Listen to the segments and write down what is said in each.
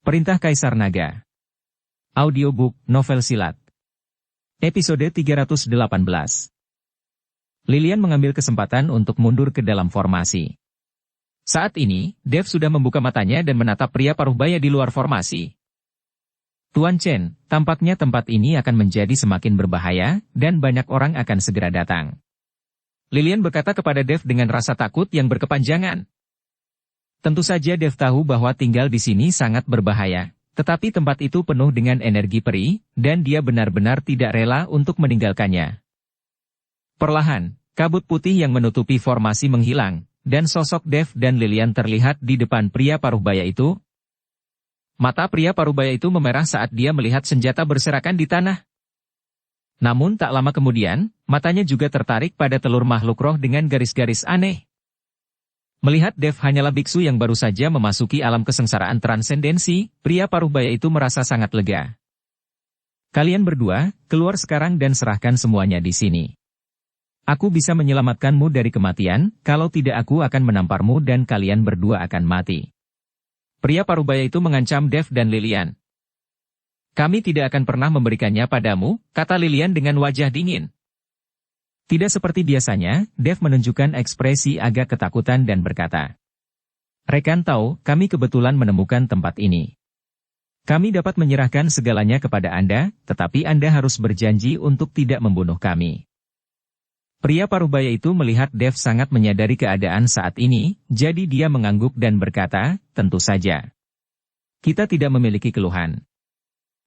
Perintah Kaisar Naga. Audiobook, novel silat. Episode 318. Lilian mengambil kesempatan untuk mundur ke dalam formasi. Saat ini, Dev sudah membuka matanya dan menatap pria paruh baya di luar formasi. Tuan Chen, tampaknya tempat ini akan menjadi semakin berbahaya, dan banyak orang akan segera datang. Lilian berkata kepada Dev dengan rasa takut yang berkepanjangan. Tentu saja Dev tahu bahwa tinggal di sini sangat berbahaya, tetapi tempat itu penuh dengan energi peri, dan dia benar-benar tidak rela untuk meninggalkannya. Perlahan, kabut putih yang menutupi formasi menghilang, dan sosok Dev dan Lilian terlihat di depan pria paruh baya itu. Mata pria paruh baya itu memerah saat dia melihat senjata berserakan di tanah. Namun tak lama kemudian, matanya juga tertarik pada telur makhluk roh dengan garis-garis aneh. Melihat Dev hanyalah biksu yang baru saja memasuki alam kesengsaraan transendensi, pria paruh baya itu merasa sangat lega. Kalian berdua, keluar sekarang dan serahkan semuanya di sini. Aku bisa menyelamatkanmu dari kematian, kalau tidak aku akan menamparmu dan kalian berdua akan mati. Pria paruh baya itu mengancam Dev dan Lilian. Kami tidak akan pernah memberikannya padamu, kata Lilian dengan wajah dingin. Tidak seperti biasanya, Dev menunjukkan ekspresi agak ketakutan dan berkata, Rekan tahu, kami kebetulan menemukan tempat ini. Kami dapat menyerahkan segalanya kepada Anda, tetapi Anda harus berjanji untuk tidak membunuh kami. Pria paruh baya itu melihat Dev sangat menyadari keadaan saat ini, jadi dia mengangguk dan berkata, tentu saja. Kita tidak memiliki keluhan.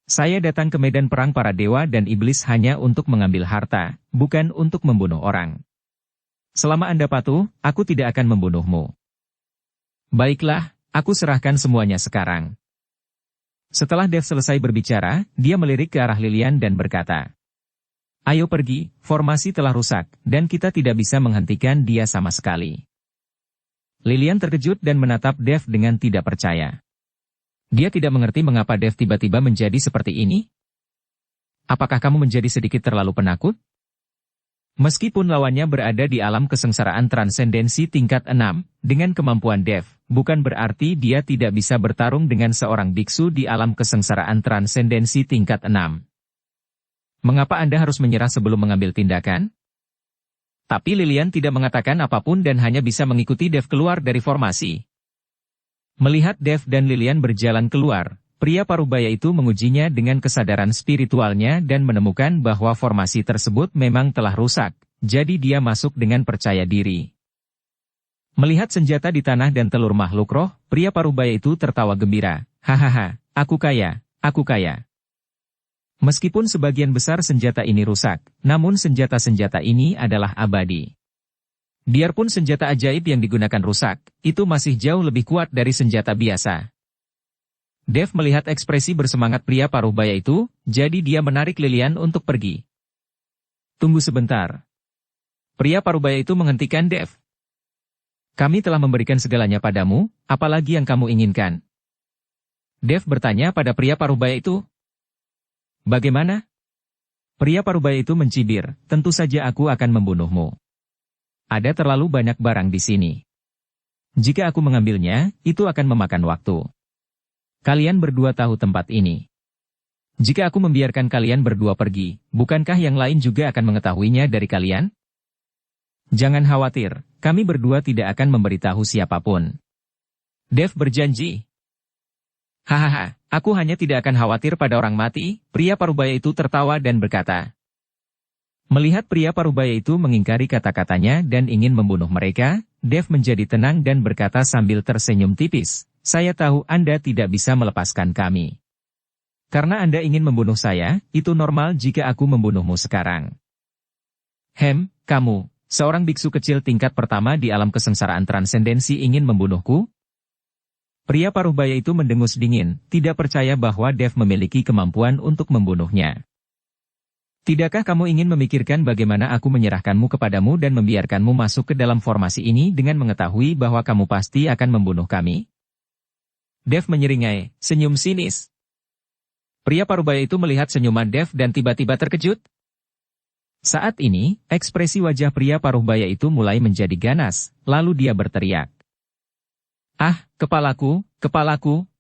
Saya datang ke medan perang para dewa dan iblis hanya untuk mengambil harta, bukan untuk membunuh orang. Selama Anda patuh, aku tidak akan membunuhmu. Baiklah, aku serahkan semuanya sekarang. Setelah Dev selesai berbicara, dia melirik ke arah Lilian dan berkata, Ayo pergi, formasi telah rusak, dan kita tidak bisa menghentikan dia sama sekali. Lilian terkejut dan menatap Dev dengan tidak percaya. Dia tidak mengerti mengapa Dev tiba-tiba menjadi seperti ini. Apakah kamu menjadi sedikit terlalu penakut? Meskipun lawannya berada di alam kesengsaraan transendensi tingkat 6, dengan kemampuan Dev, bukan berarti dia tidak bisa bertarung dengan seorang biksu di alam kesengsaraan transendensi tingkat 6. Mengapa Anda harus menyerah sebelum mengambil tindakan? Tapi Lilian tidak mengatakan apapun dan hanya bisa mengikuti Dev keluar dari formasi. Melihat Dev dan Lilian berjalan keluar, pria paruh baya itu mengujinya dengan kesadaran spiritualnya dan menemukan bahwa formasi tersebut memang telah rusak, jadi dia masuk dengan percaya diri. Melihat senjata di tanah dan telur makhluk roh, pria paruh baya itu tertawa gembira, hahaha, aku kaya, aku kaya. Meskipun sebagian besar senjata ini rusak, namun senjata-senjata ini adalah abadi. Biarpun senjata ajaib yang digunakan rusak, itu masih jauh lebih kuat dari senjata biasa. Dev melihat ekspresi bersemangat pria paruh baya itu, jadi dia menarik Lilian untuk pergi. Tunggu sebentar. Pria paruh baya itu menghentikan Dev. Kami telah memberikan segalanya padamu, apalagi yang kamu inginkan? Dev bertanya pada pria paruh baya itu. Bagaimana? Pria paruh baya itu mencibir, tentu saja aku akan membunuhmu. Ada terlalu banyak barang di sini. Jika aku mengambilnya, itu akan memakan waktu. Kalian berdua tahu tempat ini. Jika aku membiarkan kalian berdua pergi, bukankah yang lain juga akan mengetahuinya dari kalian? Jangan khawatir, kami berdua tidak akan memberitahu siapapun. Dev berjanji. Hahaha, aku hanya tidak akan khawatir pada orang mati, pria paruh baya itu tertawa dan berkata. Melihat pria paruh baya itu mengingkari kata-katanya dan ingin membunuh mereka, Dev menjadi tenang dan berkata sambil tersenyum tipis, saya tahu Anda tidak bisa melepaskan kami. Karena Anda ingin membunuh saya, itu normal jika aku membunuhmu sekarang. Kamu, seorang biksu kecil tingkat pertama di alam kesengsaraan transendensi ingin membunuhku? Pria paruh baya itu mendengus dingin, tidak percaya bahwa Dev memiliki kemampuan untuk membunuhnya. Tidakkah kamu ingin memikirkan bagaimana aku menyerahkanmu kepadamu dan membiarkanmu masuk ke dalam formasi ini dengan mengetahui bahwa kamu pasti akan membunuh kami? Dev menyeringai, senyum sinis. Pria paruh baya itu melihat senyuman Dev dan tiba-tiba terkejut. Saat ini, ekspresi wajah pria paruh baya itu mulai menjadi ganas, lalu dia berteriak. Ah, kepalaku,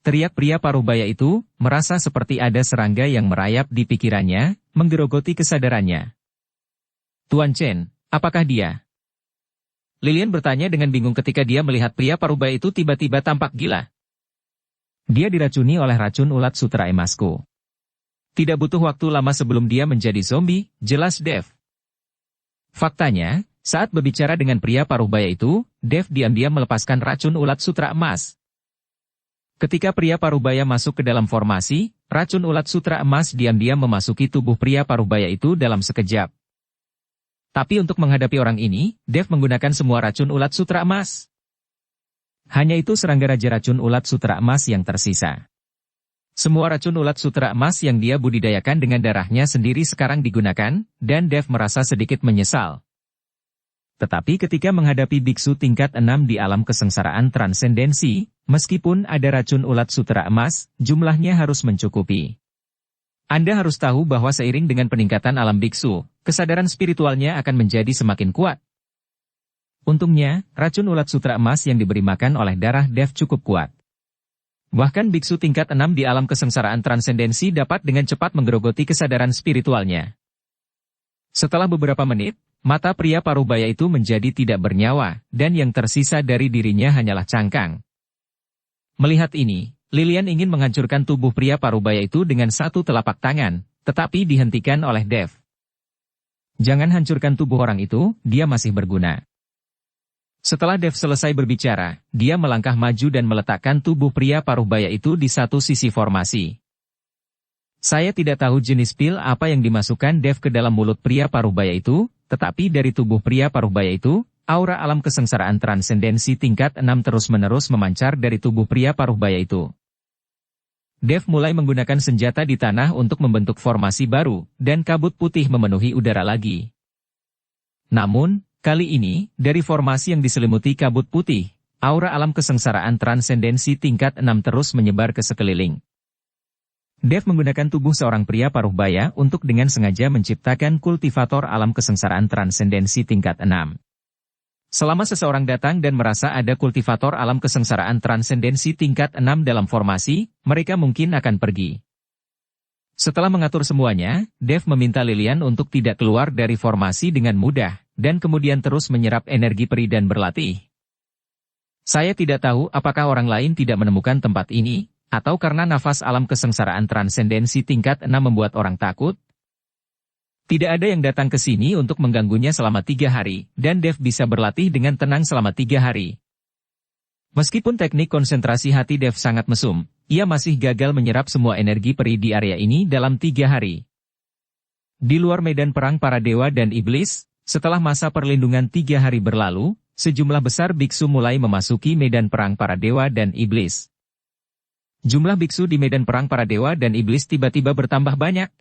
teriak pria parubaya itu, merasa seperti ada serangga yang merayap di pikirannya, menggerogoti kesadarannya. Tuan Chen, apakah dia? Lilian bertanya dengan bingung ketika dia melihat pria parubaya itu tiba-tiba tampak gila. Dia diracuni oleh racun ulat sutra emasku. Tidak butuh waktu lama sebelum dia menjadi zombie, jelas Dev. Faktanya, saat berbicara dengan pria parubaya itu, Dev diam-diam melepaskan racun ulat sutra emas. Ketika pria parubaya masuk ke dalam formasi, racun ulat sutra emas diam-diam memasuki tubuh pria parubaya itu dalam sekejap. Tapi untuk menghadapi orang ini, Dev menggunakan semua racun ulat sutra emas. Hanya itu serangga raja racun ulat sutra emas yang tersisa. Semua racun ulat sutra emas yang dia budidayakan dengan darahnya sendiri sekarang digunakan, dan Dev merasa sedikit menyesal. Tetapi ketika menghadapi biksu tingkat 6 di alam kesengsaraan transendensi, meskipun ada racun ulat sutra emas, jumlahnya harus mencukupi. Anda harus tahu bahwa seiring dengan peningkatan alam biksu, kesadaran spiritualnya akan menjadi semakin kuat. Untungnya, racun ulat sutra emas yang diberi makan oleh darah Dev cukup kuat. Bahkan biksu tingkat 6 di alam kesengsaraan transendensi dapat dengan cepat menggerogoti kesadaran spiritualnya. Setelah beberapa menit, mata pria parubaya itu menjadi tidak bernyawa, dan yang tersisa dari dirinya hanyalah cangkang. Melihat ini, Lilian ingin menghancurkan tubuh pria parubaya itu dengan satu telapak tangan, tetapi dihentikan oleh Dev. Jangan hancurkan tubuh orang itu, dia masih berguna. Setelah Dev selesai berbicara, dia melangkah maju dan meletakkan tubuh pria parubaya itu di satu sisi formasi. Saya tidak tahu jenis pil apa yang dimasukkan Dev ke dalam mulut pria parubaya itu, tetapi dari tubuh pria parubaya itu, aura alam kesengsaraan transendensi tingkat 6 terus-menerus memancar dari tubuh pria parubaya itu. Dev mulai menggunakan senjata di tanah untuk membentuk formasi baru, dan kabut putih memenuhi udara lagi. Namun, kali ini, dari formasi yang diselimuti kabut putih, aura alam kesengsaraan transendensi tingkat 6 terus menyebar ke sekeliling. Dev menggunakan tubuh seorang pria parubaya untuk dengan sengaja menciptakan kultivator alam kesengsaraan transendensi tingkat 6. Selama seseorang datang dan merasa ada kultivator alam kesengsaraan transendensi tingkat 6 dalam formasi, mereka mungkin akan pergi. Setelah mengatur semuanya, Dev meminta Lilian untuk tidak keluar dari formasi dengan mudah, dan kemudian terus menyerap energi peri dan berlatih. Saya tidak tahu apakah orang lain tidak menemukan tempat ini, atau karena nafas alam kesengsaraan transendensi tingkat 6 membuat orang takut. Tidak ada yang datang ke sini untuk mengganggunya selama 3 hari, dan Dev bisa berlatih dengan tenang selama 3 hari. Meskipun teknik konsentrasi hati Dev sangat mesum, ia masih gagal menyerap semua energi peri di area ini dalam 3 hari. Di luar medan perang para dewa dan iblis, setelah masa perlindungan 3 hari berlalu, sejumlah besar biksu mulai memasuki medan perang para dewa dan iblis. Jumlah biksu di medan perang para dewa dan iblis tiba-tiba bertambah banyak.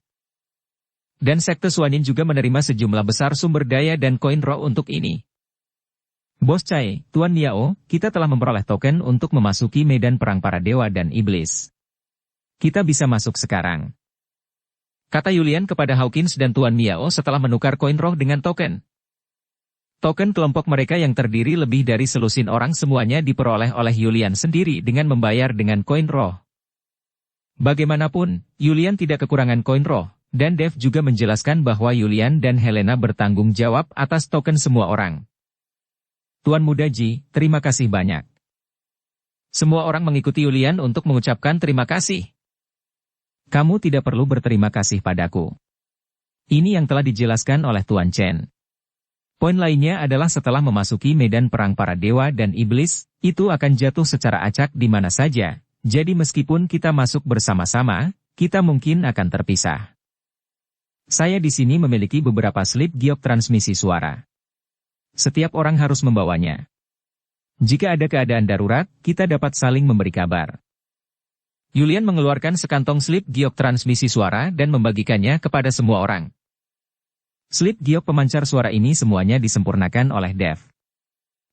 Dan sekte Suanin juga menerima sejumlah besar sumber daya dan koin roh untuk ini. Bos Chai, Tuan Miao, kita telah memperoleh token untuk memasuki medan perang para dewa dan iblis. Kita bisa masuk sekarang. Kata Yulian kepada Hawkins dan Tuan Miao setelah menukar koin roh dengan token. Token kelompok mereka yang terdiri lebih dari selusin orang semuanya diperoleh oleh Yulian sendiri dengan membayar dengan koin roh. Bagaimanapun, Yulian tidak kekurangan koin roh, dan Dev juga menjelaskan bahwa Yulian dan Helena bertanggung jawab atas token semua orang. Tuan Muda Ji, terima kasih banyak. Semua orang mengikuti Yulian untuk mengucapkan terima kasih. Kamu tidak perlu berterima kasih padaku. Ini yang telah dijelaskan oleh Tuan Chen. Poin lainnya adalah setelah memasuki medan perang para dewa dan iblis, itu akan jatuh secara acak di mana saja, jadi meskipun kita masuk bersama-sama, kita mungkin akan terpisah. Saya di sini memiliki beberapa slip giok transmisi suara. Setiap orang harus membawanya. Jika ada keadaan darurat, kita dapat saling memberi kabar. Yulian mengeluarkan sekantong slip giok transmisi suara dan membagikannya kepada semua orang. Slip giok pemancar suara ini semuanya disempurnakan oleh Dev.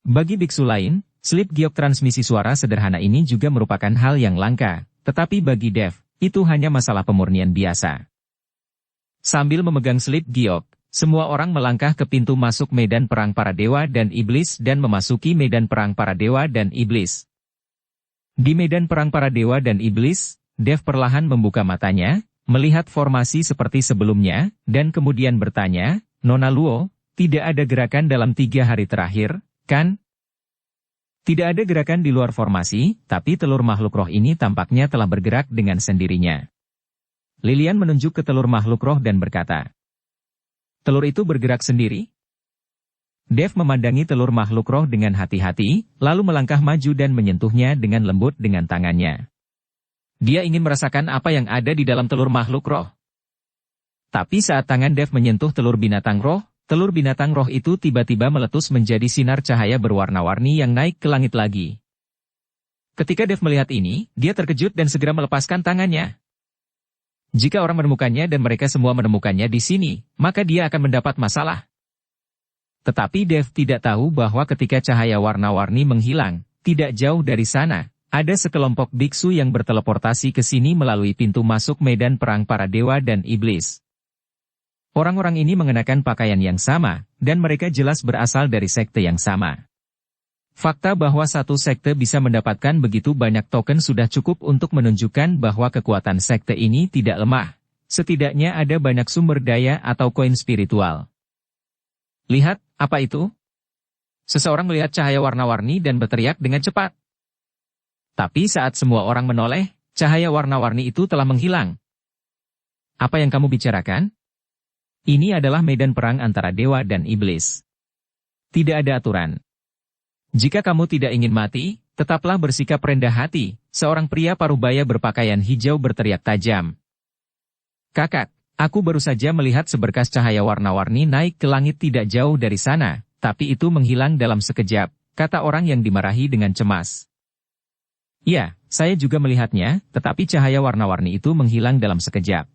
Bagi biksu lain, slip giok transmisi suara sederhana ini juga merupakan hal yang langka, tetapi bagi Dev, itu hanya masalah pemurnian biasa. Sambil memegang slip giok, semua orang melangkah ke pintu masuk medan perang para dewa dan iblis dan memasuki medan perang para dewa dan iblis. Di medan perang para dewa dan iblis, Dev perlahan membuka matanya, melihat formasi seperti sebelumnya, dan kemudian bertanya, Nona Luo, tidak ada gerakan dalam 3 hari terakhir, kan? Tidak ada gerakan di luar formasi, tapi telur makhluk roh ini tampaknya telah bergerak dengan sendirinya. Lilian menunjuk ke telur makhluk roh dan berkata, telur itu bergerak sendiri? Dev memandangi telur makhluk roh dengan hati-hati, lalu melangkah maju dan menyentuhnya dengan lembut dengan tangannya. Dia ingin merasakan apa yang ada di dalam telur makhluk roh. Tapi saat tangan Dev menyentuh telur binatang roh itu tiba-tiba meletus menjadi sinar cahaya berwarna-warni yang naik ke langit lagi. Ketika Dev melihat ini, dia terkejut dan segera melepaskan tangannya. Jika orang menemukannya dan mereka semua menemukannya di sini, maka dia akan mendapat masalah. Tetapi Dev tidak tahu bahwa ketika cahaya warna-warni menghilang, tidak jauh dari sana, ada sekelompok biksu yang berteleportasi ke sini melalui pintu masuk medan perang para dewa dan iblis. Orang-orang ini mengenakan pakaian yang sama, dan mereka jelas berasal dari sekte yang sama. Fakta bahwa satu sekte bisa mendapatkan begitu banyak token sudah cukup untuk menunjukkan bahwa kekuatan sekte ini tidak lemah. Setidaknya ada banyak sumber daya atau koin spiritual. Lihat, apa itu? Seseorang melihat cahaya warna-warni dan berteriak dengan cepat. Tapi saat semua orang menoleh, cahaya warna-warni itu telah menghilang. Apa yang kamu bicarakan? Ini adalah medan perang antara dewa dan iblis. Tidak ada aturan. Jika kamu tidak ingin mati, tetaplah bersikap rendah hati, seorang pria parubaya berpakaian hijau berteriak tajam. Kakak, aku baru saja melihat seberkas cahaya warna-warni naik ke langit tidak jauh dari sana, tapi itu menghilang dalam sekejap, kata orang yang dimarahi dengan cemas. Ya, saya juga melihatnya, tetapi cahaya warna-warni itu menghilang dalam sekejap.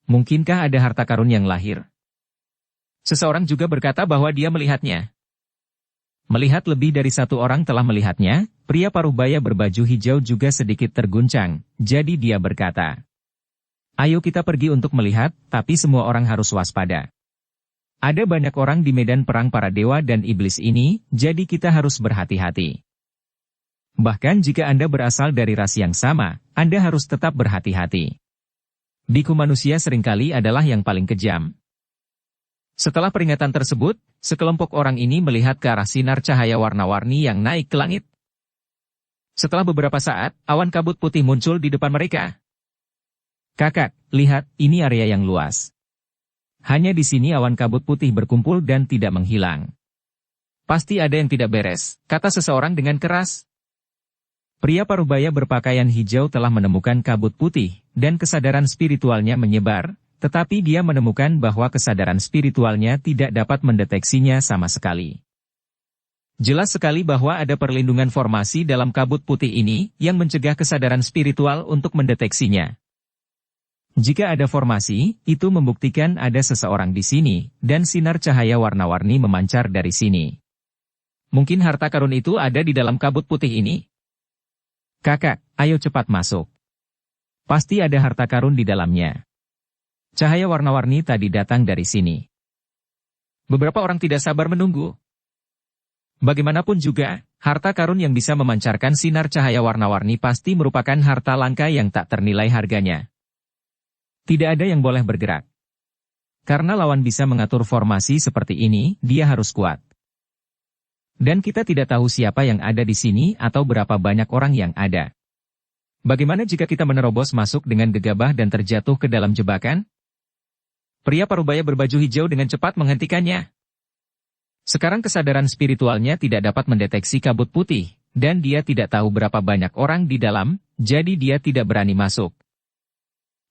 Mungkinkah ada harta karun yang lahir? Seseorang juga berkata bahwa dia melihatnya. Melihat lebih dari satu orang telah melihatnya, pria parubaya berbaju hijau juga sedikit terguncang, jadi dia berkata, ayo kita pergi untuk melihat, tapi semua orang harus waspada. Ada banyak orang di medan perang para dewa dan iblis ini, jadi kita harus berhati-hati. Bahkan jika Anda berasal dari ras yang sama, Anda harus tetap berhati-hati. Biku manusia seringkali adalah yang paling kejam. Setelah peringatan tersebut, sekelompok orang ini melihat ke arah sinar cahaya warna-warni yang naik ke langit. Setelah beberapa saat, awan kabut putih muncul di depan mereka. Kakak, lihat, ini area yang luas. Hanya di sini awan kabut putih berkumpul dan tidak menghilang. Pasti ada yang tidak beres, kata seseorang dengan keras. Pria parubaya berpakaian hijau telah menemukan kabut putih, dan kesadaran spiritualnya menyebar, tetapi dia menemukan bahwa kesadaran spiritualnya tidak dapat mendeteksinya sama sekali. Jelas sekali bahwa ada perlindungan formasi dalam kabut putih ini, yang mencegah kesadaran spiritual untuk mendeteksinya. Jika ada formasi, itu membuktikan ada seseorang di sini, dan sinar cahaya warna-warni memancar dari sini. Mungkin harta karun itu ada di dalam kabut putih ini. Kakak, ayo cepat masuk. Pasti ada harta karun di dalamnya. Cahaya warna-warni tadi datang dari sini. Beberapa orang tidak sabar menunggu. Bagaimanapun juga, harta karun yang bisa memancarkan sinar cahaya warna-warni pasti merupakan harta langka yang tak ternilai harganya. Tidak ada yang boleh bergerak. Karena lawan bisa mengatur formasi seperti ini, dia harus kuat. Dan kita tidak tahu siapa yang ada di sini atau berapa banyak orang yang ada. Bagaimana jika kita menerobos masuk dengan gegabah dan terjatuh ke dalam jebakan? Pria parubaya berbaju hijau dengan cepat menghentikannya. Sekarang kesadaran spiritualnya tidak dapat mendeteksi kabut putih, dan dia tidak tahu berapa banyak orang di dalam, jadi dia tidak berani masuk.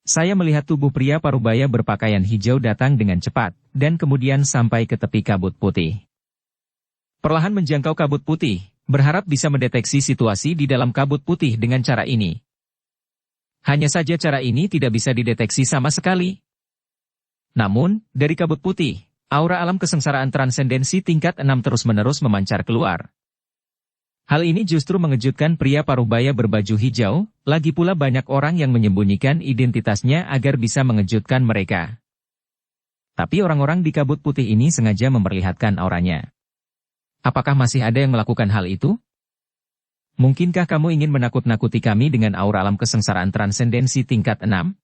Saya melihat tubuh pria parubaya berpakaian hijau datang dengan cepat, dan kemudian sampai ke tepi kabut putih. Perlahan menjangkau kabut putih, berharap bisa mendeteksi situasi di dalam kabut putih dengan cara ini. Hanya saja cara ini tidak bisa dideteksi sama sekali. Namun, dari kabut putih, aura alam kesengsaraan transendensi tingkat 6 terus-menerus memancar keluar. Hal ini justru mengejutkan pria parubaya berbaju hijau, lagi pula banyak orang yang menyembunyikan identitasnya agar bisa mengejutkan mereka. Tapi orang-orang di kabut putih ini sengaja memperlihatkan auranya. Apakah masih ada yang melakukan hal itu? Mungkinkah kamu ingin menakut-nakuti kami dengan aura alam kesengsaraan transendensi tingkat 6?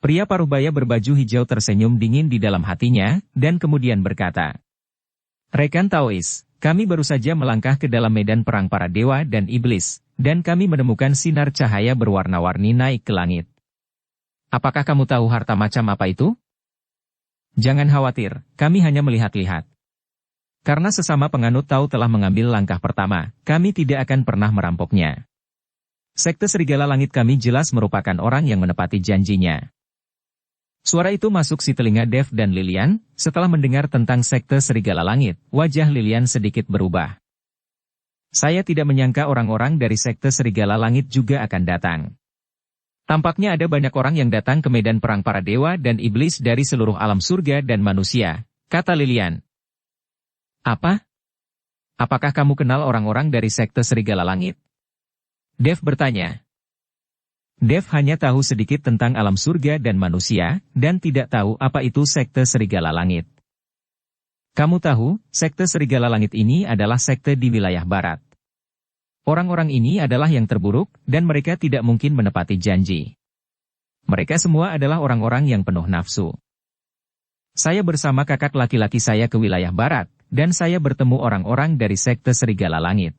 Pria paruh baya berbaju hijau tersenyum dingin di dalam hatinya, dan kemudian berkata, Rekan Taois, kami baru saja melangkah ke dalam medan perang para dewa dan iblis, dan kami menemukan sinar cahaya berwarna-warni naik ke langit. Apakah kamu tahu harta macam apa itu? Jangan khawatir, kami hanya melihat-lihat. Karena sesama penganut Tao telah mengambil langkah pertama, kami tidak akan pernah merampoknya. Sekte Serigala Langit kami jelas merupakan orang yang menepati janjinya. Suara itu masuk si telinga Dev dan Lilian. Setelah mendengar tentang Sekte Serigala Langit, wajah Lilian sedikit berubah. Saya tidak menyangka orang-orang dari Sekte Serigala Langit juga akan datang. Tampaknya ada banyak orang yang datang ke medan perang para dewa dan iblis dari seluruh alam surga dan manusia, kata Lilian. Apa? Apakah kamu kenal orang-orang dari Sekte Serigala Langit? Dev bertanya. Dev hanya tahu sedikit tentang alam surga dan manusia, dan tidak tahu apa itu Sekte Serigala Langit. Kamu tahu, Sekte Serigala Langit ini adalah sekte di wilayah barat. Orang-orang ini adalah yang terburuk, dan mereka tidak mungkin menepati janji. Mereka semua adalah orang-orang yang penuh nafsu. Saya bersama kakak laki-laki saya ke wilayah barat, dan saya bertemu orang-orang dari Sekte Serigala Langit.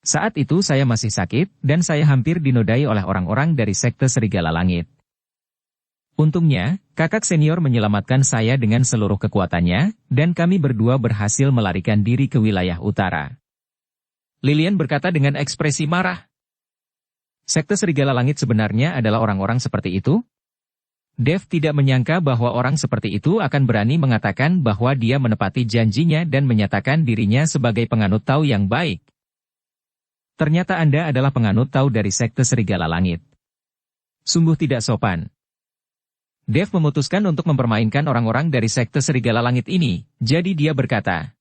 Saat itu saya masih sakit, dan saya hampir dinodai oleh orang-orang dari Sekte Serigala Langit. Untungnya, kakak senior menyelamatkan saya dengan seluruh kekuatannya, dan kami berdua berhasil melarikan diri ke wilayah utara. Lilian berkata dengan ekspresi marah. Sekte Serigala Langit sebenarnya adalah orang-orang seperti itu? Dev tidak menyangka bahwa orang seperti itu akan berani mengatakan bahwa dia menepati janjinya dan menyatakan dirinya sebagai penganut Tao yang baik. Ternyata Anda adalah penganut Tao dari Sekte Serigala Langit. Sungguh tidak sopan. Dev memutuskan untuk mempermainkan orang-orang dari Sekte Serigala Langit ini, jadi dia berkata.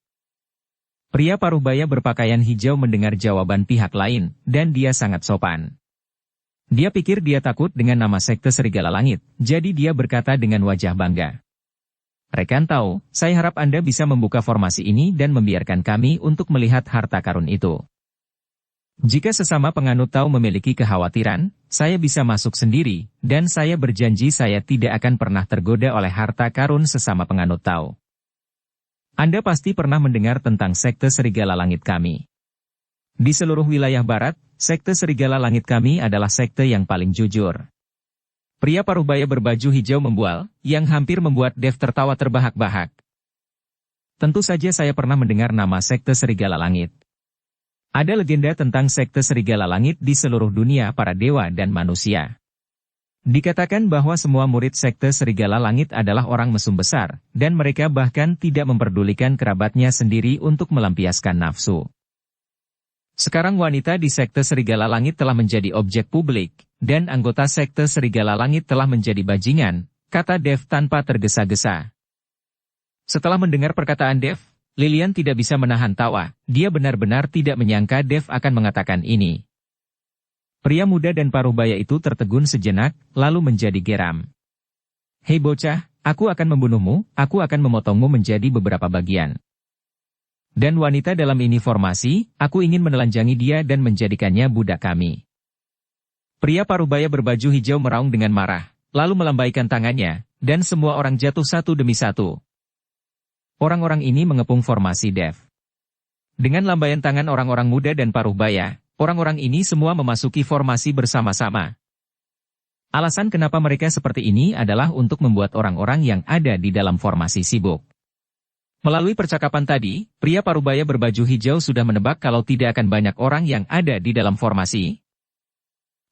Pria paruh-baya berpakaian hijau mendengar jawaban pihak lain, dan dia sangat sopan. Dia pikir dia takut dengan nama Sekte Serigala Langit, jadi dia berkata dengan wajah bangga. Rekan Tao, saya harap Anda bisa membuka formasi ini dan membiarkan kami untuk melihat harta karun itu. Jika sesama penganut Tao memiliki kekhawatiran, saya bisa masuk sendiri, dan saya berjanji saya tidak akan pernah tergoda oleh harta karun sesama penganut Tao. Anda pasti pernah mendengar tentang Sekte Serigala Langit kami. Di seluruh wilayah barat, Sekte Serigala Langit kami adalah sekte yang paling jujur. Pria paruh-baya berbaju hijau membual, yang hampir membuat Dev tertawa terbahak-bahak. Tentu saja saya pernah mendengar nama Sekte Serigala Langit. Ada legenda tentang Sekte Serigala Langit di seluruh dunia para dewa dan manusia. Dikatakan bahwa semua murid Sekte Serigala Langit adalah orang mesum besar, dan mereka bahkan tidak memperdulikan kerabatnya sendiri untuk melampiaskan nafsu. Sekarang wanita di Sekte Serigala Langit telah menjadi objek publik, dan anggota Sekte Serigala Langit telah menjadi bajingan, kata Dev tanpa tergesa-gesa. Setelah mendengar perkataan Dev, Lilian tidak bisa menahan tawa, dia benar-benar tidak menyangka Dev akan mengatakan ini. Pria muda dan paruh-baya itu tertegun sejenak, lalu menjadi geram. Hei bocah, aku akan membunuhmu, aku akan memotongmu menjadi beberapa bagian. Dan wanita dalam ini formasi, aku ingin menelanjangi dia dan menjadikannya budak kami. Pria paruh-baya berbaju hijau meraung dengan marah, lalu melambaikan tangannya, dan semua orang jatuh satu demi satu. Orang-orang ini mengepung formasi Dev. Dengan lambaian tangan orang-orang muda dan paruh-baya, orang-orang ini semua memasuki formasi bersama-sama. Alasan kenapa mereka seperti ini adalah untuk membuat orang-orang yang ada di dalam formasi sibuk. Melalui percakapan tadi, pria paruh-baya berbaju hijau sudah menebak kalau tidak akan banyak orang yang ada di dalam formasi.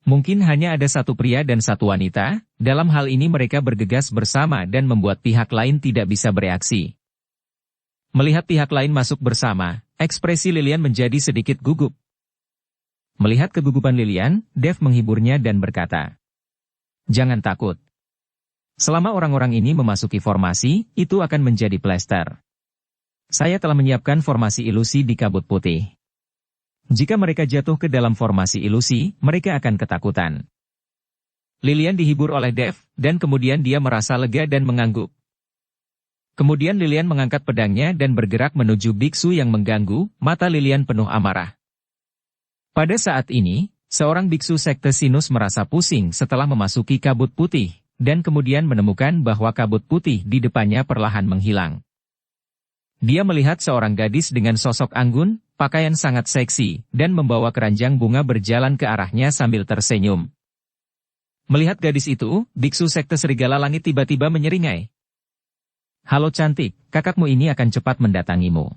Mungkin hanya ada satu pria dan satu wanita, dalam hal ini mereka bergegas bersama dan membuat pihak lain tidak bisa bereaksi. Melihat pihak lain masuk bersama, ekspresi Lilian menjadi sedikit gugup. Melihat kegugupan Lilian, Dev menghiburnya dan berkata, "Jangan takut. Selama orang-orang ini memasuki formasi, itu akan menjadi plester. Saya telah menyiapkan formasi ilusi di kabut putih. Jika mereka jatuh ke dalam formasi ilusi, mereka akan ketakutan." Lilian dihibur oleh Dev, dan kemudian dia merasa lega dan mengangguk. Kemudian Lilian mengangkat pedangnya dan bergerak menuju biksu yang mengganggu, mata Lilian penuh amarah. Pada saat ini, seorang biksu sekte Sinus merasa pusing setelah memasuki kabut putih, dan kemudian menemukan bahwa kabut putih di depannya perlahan menghilang. Dia melihat seorang gadis dengan sosok anggun, pakaian sangat seksi, dan membawa keranjang bunga berjalan ke arahnya sambil tersenyum. Melihat gadis itu, biksu sekte Serigala Langit tiba-tiba menyeringai. "Halo cantik, kakakmu ini akan cepat mendatangimu.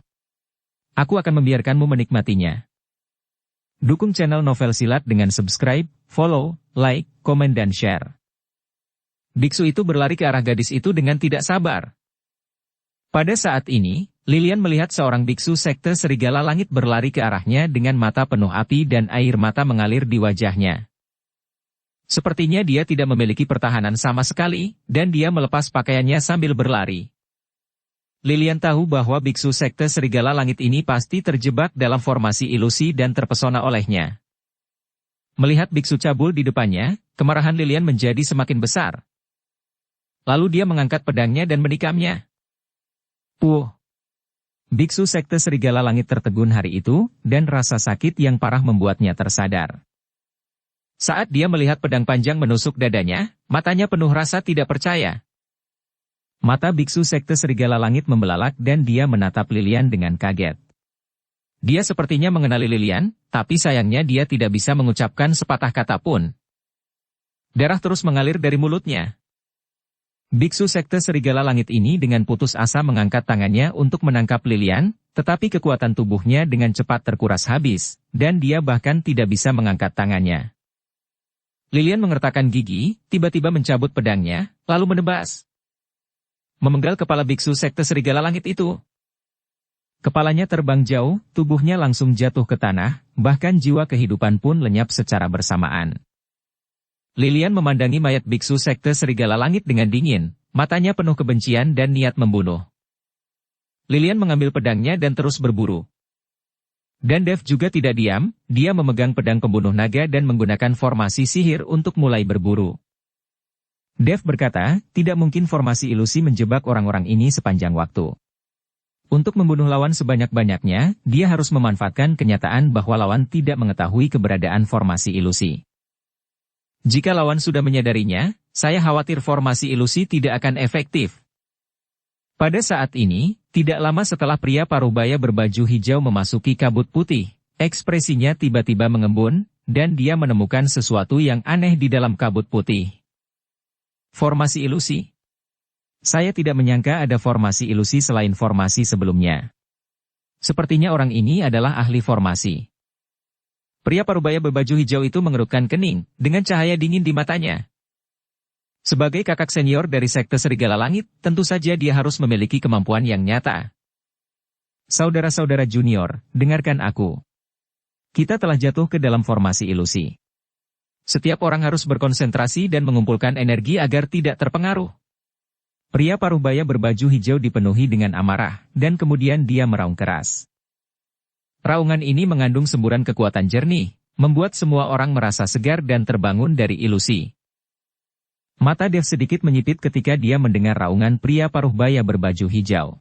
Aku akan membiarkanmu menikmatinya." Dukung channel Novel Silat dengan subscribe, follow, like, komen dan share. Biksu itu berlari ke arah gadis itu dengan tidak sabar. Pada saat ini, Lilian melihat seorang biksu sekte Serigala Langit berlari ke arahnya dengan mata penuh api dan air mata mengalir di wajahnya. Sepertinya dia tidak memiliki pertahanan sama sekali, dan dia melepas pakaiannya sambil berlari. Lilian tahu bahwa biksu sekte Serigala Langit ini pasti terjebak dalam formasi ilusi dan terpesona olehnya. Melihat biksu cabul di depannya, kemarahan Lilian menjadi semakin besar. Lalu dia mengangkat pedangnya dan menikamnya. Puh! Biksu sekte Serigala Langit tertegun hari itu, dan rasa sakit yang parah membuatnya tersadar. Saat dia melihat pedang panjang menusuk dadanya, matanya penuh rasa tidak percaya. Mata biksu sekte Serigala Langit membelalak dan dia menatap Lilian dengan kaget. Dia sepertinya mengenali Lilian, tapi sayangnya dia tidak bisa mengucapkan sepatah kata pun. Darah terus mengalir dari mulutnya. Biksu sekte Serigala Langit ini dengan putus asa mengangkat tangannya untuk menangkap Lilian, tetapi kekuatan tubuhnya dengan cepat terkuras habis, dan dia bahkan tidak bisa mengangkat tangannya. Lilian mengertakkan gigi, tiba-tiba mencabut pedangnya, lalu menebas. Memenggal kepala biksu sekte Serigala Langit itu. Kepalanya terbang jauh, tubuhnya langsung jatuh ke tanah, bahkan jiwa kehidupan pun lenyap secara bersamaan. Lilian memandangi mayat biksu sekte Serigala Langit dengan dingin, matanya penuh kebencian dan niat membunuh. Lilian mengambil pedangnya dan terus berburu. Dan Dev juga tidak diam, dia memegang pedang pembunuh naga dan menggunakan formasi sihir untuk mulai berburu. Dev berkata, tidak mungkin formasi ilusi menjebak orang-orang ini sepanjang waktu. Untuk membunuh lawan sebanyak-banyaknya, dia harus memanfaatkan kenyataan bahwa lawan tidak mengetahui keberadaan formasi ilusi. Jika lawan sudah menyadarinya, saya khawatir formasi ilusi tidak akan efektif. Pada saat ini, tidak lama setelah pria parubaya berbaju hijau memasuki kabut putih, ekspresinya tiba-tiba mengembun, dan dia menemukan sesuatu yang aneh di dalam kabut putih. Formasi ilusi. Saya tidak menyangka ada formasi ilusi selain formasi sebelumnya. Sepertinya orang ini adalah ahli formasi. Pria parubaya berbaju hijau itu mengerutkan kening, dengan cahaya dingin di matanya. Sebagai kakak senior dari sekte Serigala Langit, tentu saja dia harus memiliki kemampuan yang nyata. Saudara-saudara junior, dengarkan aku. Kita telah jatuh ke dalam formasi ilusi. Setiap orang harus berkonsentrasi dan mengumpulkan energi agar tidak terpengaruh. Pria parubaya berbaju hijau dipenuhi dengan amarah, dan kemudian dia meraung keras. Raungan ini mengandung semburan kekuatan jernih, membuat semua orang merasa segar dan terbangun dari ilusi. Mata Dev sedikit menyipit ketika dia mendengar raungan pria parubaya berbaju hijau.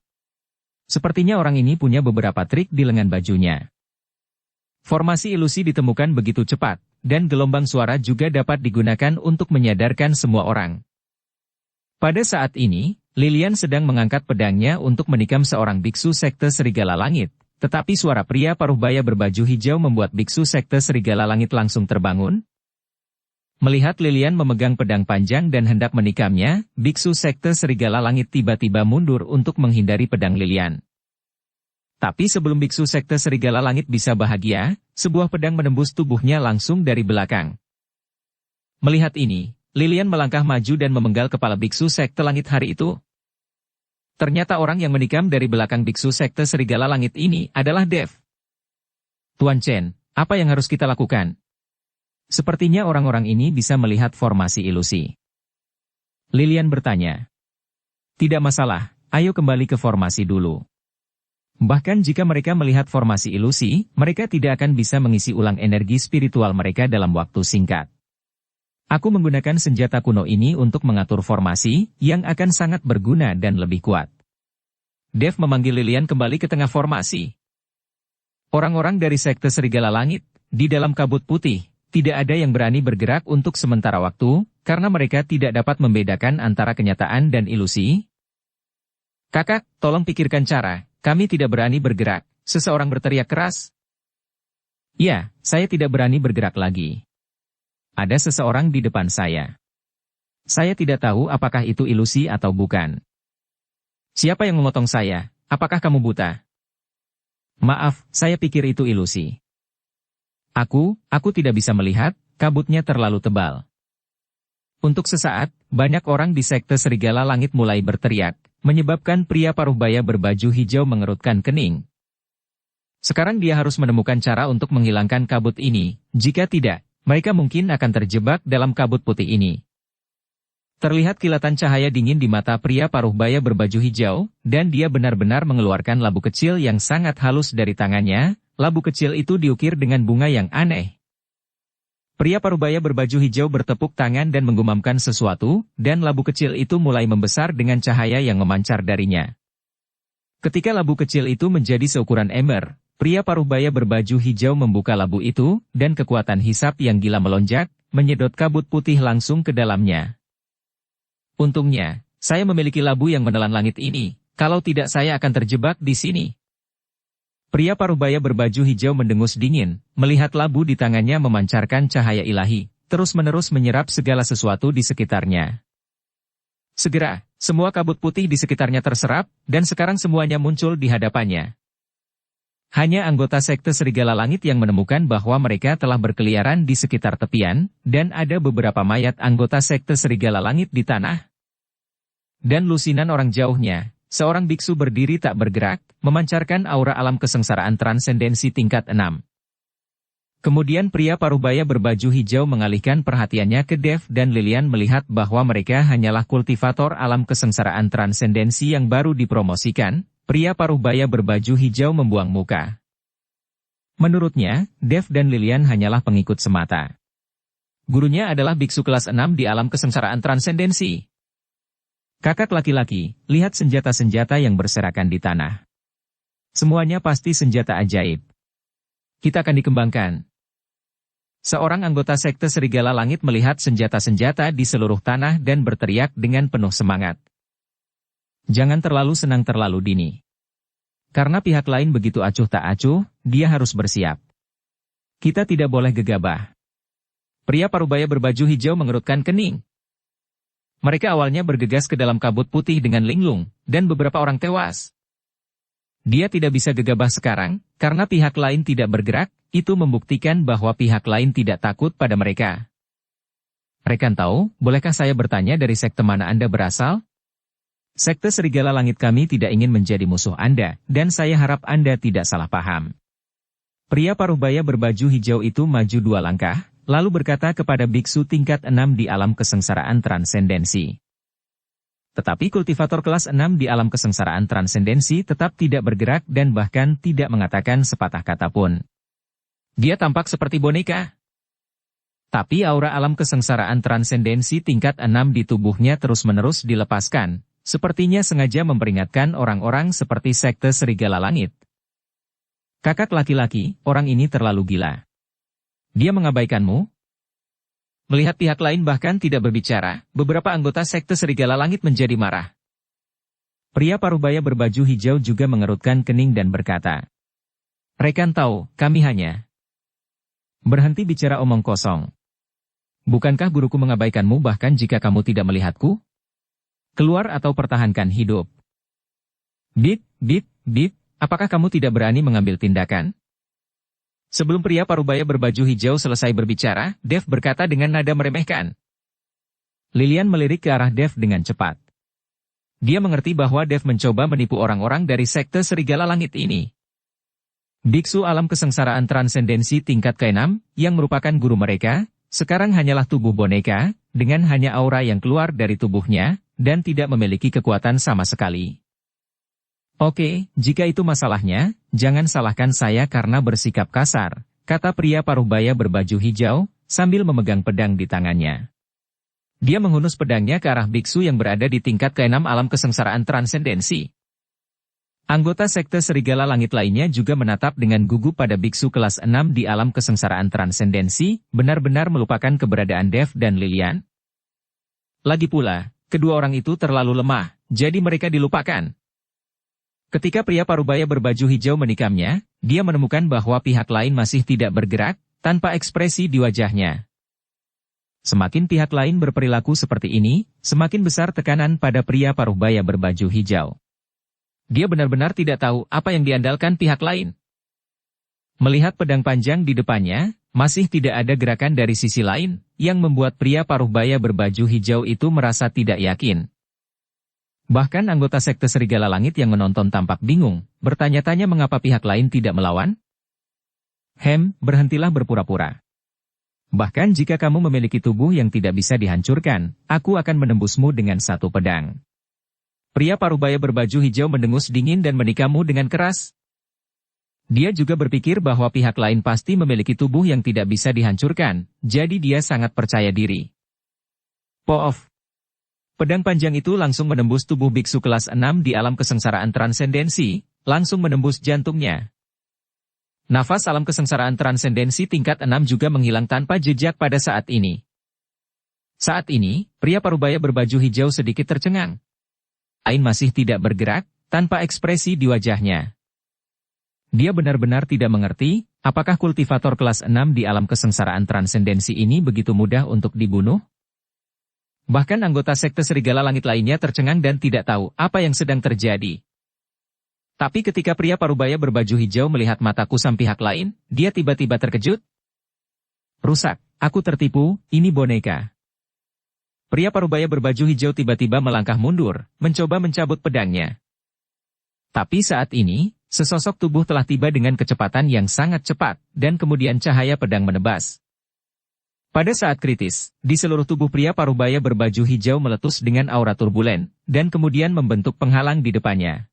Sepertinya orang ini punya beberapa trik di lengan bajunya. Formasi ilusi ditemukan begitu cepat, dan gelombang suara juga dapat digunakan untuk menyadarkan semua orang. Pada saat ini, Lilian sedang mengangkat pedangnya untuk menikam seorang biksu sekte Serigala Langit. Tetapi suara pria parubaya berbaju hijau membuat biksu sekte Serigala Langit langsung terbangun. Melihat Lilian memegang pedang panjang dan hendak menikamnya, biksu sekte Serigala Langit tiba-tiba mundur untuk menghindari pedang Lilian. Tapi sebelum biksu sekte Serigala Langit bisa bahagia, sebuah pedang menembus tubuhnya langsung dari belakang. Melihat ini, Lilian melangkah maju dan memenggal kepala biksu sekte Langit hari itu. Ternyata orang yang menikam dari belakang biksu sekte Serigala Langit ini adalah Dev. Tuan Chen, apa yang harus kita lakukan? Sepertinya orang-orang ini bisa melihat formasi ilusi. Lilian bertanya. Tidak masalah, ayo kembali ke formasi dulu. Bahkan jika mereka melihat formasi ilusi, mereka tidak akan bisa mengisi ulang energi spiritual mereka dalam waktu singkat. Aku menggunakan senjata kuno ini untuk mengatur formasi, yang akan sangat berguna dan lebih kuat. Dev memanggil Lilian kembali ke tengah formasi. Orang-orang dari sekte Serigala Langit, di dalam kabut putih, tidak ada yang berani bergerak untuk sementara waktu, karena mereka tidak dapat membedakan antara kenyataan dan ilusi. Kakak, tolong pikirkan cara, kami tidak berani bergerak, seseorang berteriak keras. Ya, saya tidak berani bergerak lagi. Ada seseorang di depan saya. Saya tidak tahu apakah itu ilusi atau bukan. Siapa yang memotong saya? Apakah kamu buta? Maaf, saya pikir itu ilusi. Aku tidak bisa melihat, kabutnya terlalu tebal. Untuk sesaat, banyak orang di sekte Serigala Langit mulai berteriak, menyebabkan pria paruhbaya berbaju hijau mengerutkan kening. Sekarang dia harus menemukan cara untuk menghilangkan kabut ini, jika tidak, mereka mungkin akan terjebak dalam kabut putih ini. Terlihat kilatan cahaya dingin di mata pria paruhbaya berbaju hijau, dan dia benar-benar mengeluarkan labu kecil yang sangat halus dari tangannya. Labu kecil itu diukir dengan bunga yang aneh. Pria paruhbaya berbaju hijau bertepuk tangan dan menggumamkan sesuatu, dan labu kecil itu mulai membesar dengan cahaya yang memancar darinya. Ketika labu kecil itu menjadi seukuran ember, pria paruhbaya berbaju hijau membuka labu itu, dan kekuatan hisap yang gila melonjak, menyedot kabut putih langsung ke dalamnya. Untungnya, saya memiliki labu yang menelan langit ini, kalau tidak saya akan terjebak di sini. Pria paruhbaya berbaju hijau mendengus dingin, melihat labu di tangannya memancarkan cahaya ilahi, terus-menerus menyerap segala sesuatu di sekitarnya. Segera, semua kabut putih di sekitarnya terserap, dan sekarang semuanya muncul di hadapannya. Hanya anggota sekte Serigala Langit yang menemukan bahwa mereka telah berkeliaran di sekitar tepian, dan ada beberapa mayat anggota sekte Serigala Langit di tanah. Dan lusinan orang jauhnya, seorang biksu berdiri tak bergerak, memancarkan aura alam kesengsaraan transendensi tingkat 6. Kemudian pria paruhbaya berbaju hijau mengalihkan perhatiannya ke Dev dan Lilian melihat bahwa mereka hanyalah kultivator alam kesengsaraan transendensi yang baru dipromosikan. Pria paruhbaya berbaju hijau membuang muka. Menurutnya, Dev dan Lilian hanyalah pengikut semata. Gurunya adalah biksu kelas 6 di alam kesengsaraan transendensi. Kakak laki-laki, lihat senjata-senjata yang berserakan di tanah. Semuanya pasti senjata ajaib. Kita akan dikembangkan. Seorang anggota sekte Serigala Langit melihat senjata-senjata di seluruh tanah dan berteriak dengan penuh semangat. Jangan terlalu senang terlalu dini. Karena pihak lain begitu acuh tak acuh, dia harus bersiap. Kita tidak boleh gegabah. Pria paruhbaya berbaju hijau mengerutkan kening. Mereka awalnya bergegas ke dalam kabut putih dengan linglung, dan beberapa orang tewas. Dia tidak bisa gegabah sekarang, karena pihak lain tidak bergerak, itu membuktikan bahwa pihak lain tidak takut pada mereka. Rekan tahu, bolehkah saya bertanya dari sekte mana Anda berasal? Sekte Serigala Langit kami tidak ingin menjadi musuh Anda, dan saya harap Anda tidak salah paham. Pria paruhbaya berbaju hijau itu maju 2 langkah, lalu berkata kepada biksu tingkat 6 di alam kesengsaraan transendensi. Tetapi kultivator kelas 6 di alam kesengsaraan transendensi tetap tidak bergerak dan bahkan tidak mengatakan sepatah kata pun. Dia tampak seperti boneka. Tapi aura alam kesengsaraan transendensi tingkat 6 di tubuhnya terus-menerus dilepaskan, sepertinya sengaja memperingatkan orang-orang seperti sekte Serigala Langit. Kakak laki-laki, orang ini terlalu gila. Dia mengabaikanmu? Melihat pihak lain bahkan tidak berbicara, beberapa anggota sekte Serigala Langit menjadi marah. Pria paruhbaya berbaju hijau juga mengerutkan kening dan berkata, "Rekan tahu, kami hanya..." Berhenti bicara omong kosong. Bukankah guruku mengabaikanmu bahkan jika kamu tidak melihatku? Keluar atau pertahankan hidup. Bit, apakah kamu tidak berani mengambil tindakan? Sebelum pria paruhbaya berbaju hijau selesai berbicara, Dev berkata dengan nada meremehkan. Lilian melirik ke arah Dev dengan cepat. Dia mengerti bahwa Dev mencoba menipu orang-orang dari sekte Serigala Langit ini. Biksu alam kesengsaraan transendensi tingkat ke-6, yang merupakan guru mereka, sekarang hanyalah tubuh boneka, dengan hanya aura yang keluar dari tubuhnya, dan tidak memiliki kekuatan sama sekali. Oke, jika itu masalahnya, jangan salahkan saya karena bersikap kasar, kata pria paruhbaya berbaju hijau, sambil memegang pedang di tangannya. Dia menghunus pedangnya ke arah biksu yang berada di tingkat ke-6 alam kesengsaraan transendensi. Anggota sekte Serigala Langit lainnya juga menatap dengan gugup pada biksu kelas 6 di alam kesengsaraan transendensi, benar-benar melupakan keberadaan Dev dan Lilian. Lagi pula, kedua orang itu terlalu lemah, jadi mereka dilupakan. Ketika pria parubaya berbaju hijau menikamnya, dia menemukan bahwa pihak lain masih tidak bergerak, tanpa ekspresi di wajahnya. Semakin pihak lain berperilaku seperti ini, semakin besar tekanan pada pria parubaya berbaju hijau. Dia benar-benar tidak tahu apa yang diandalkan pihak lain. Melihat pedang panjang di depannya, masih tidak ada gerakan dari sisi lain, yang membuat pria parubaya berbaju hijau itu merasa tidak yakin. Bahkan anggota sekte Serigala Langit yang menonton tampak bingung, bertanya-tanya mengapa pihak lain tidak melawan. Berhentilah berpura-pura. Bahkan jika kamu memiliki tubuh yang tidak bisa dihancurkan, aku akan menembusmu dengan satu pedang. Pria parubaya berbaju hijau mendengus dingin dan menikamu dengan keras. Dia juga berpikir bahwa pihak lain pasti memiliki tubuh yang tidak bisa dihancurkan, jadi dia sangat percaya diri. Poof! Pedang panjang itu langsung menembus tubuh biksu kelas 6 di alam kesengsaraan transendensi, langsung menembus jantungnya. Nafas alam kesengsaraan transendensi tingkat 6 juga menghilang tanpa jejak pada saat ini. Saat ini, pria parubaya berbaju hijau sedikit tercengang. Lain masih tidak bergerak, tanpa ekspresi di wajahnya. Dia benar-benar tidak mengerti, apakah kultivator kelas 6 di alam kesengsaraan transendensi ini begitu mudah untuk dibunuh? Bahkan anggota sekte Serigala Langit lainnya tercengang dan tidak tahu apa yang sedang terjadi. Tapi ketika pria parubaya berbaju hijau melihat mata kusam pihak lain, dia tiba-tiba terkejut. Rusak, aku tertipu, ini boneka. Pria parubaya berbaju hijau tiba-tiba melangkah mundur, mencoba mencabut pedangnya. Tapi saat ini, sesosok tubuh telah tiba dengan kecepatan yang sangat cepat, dan kemudian cahaya pedang menebas. Pada saat kritis, di seluruh tubuh pria parubaya berbaju hijau meletus dengan aura turbulen, dan kemudian membentuk penghalang di depannya.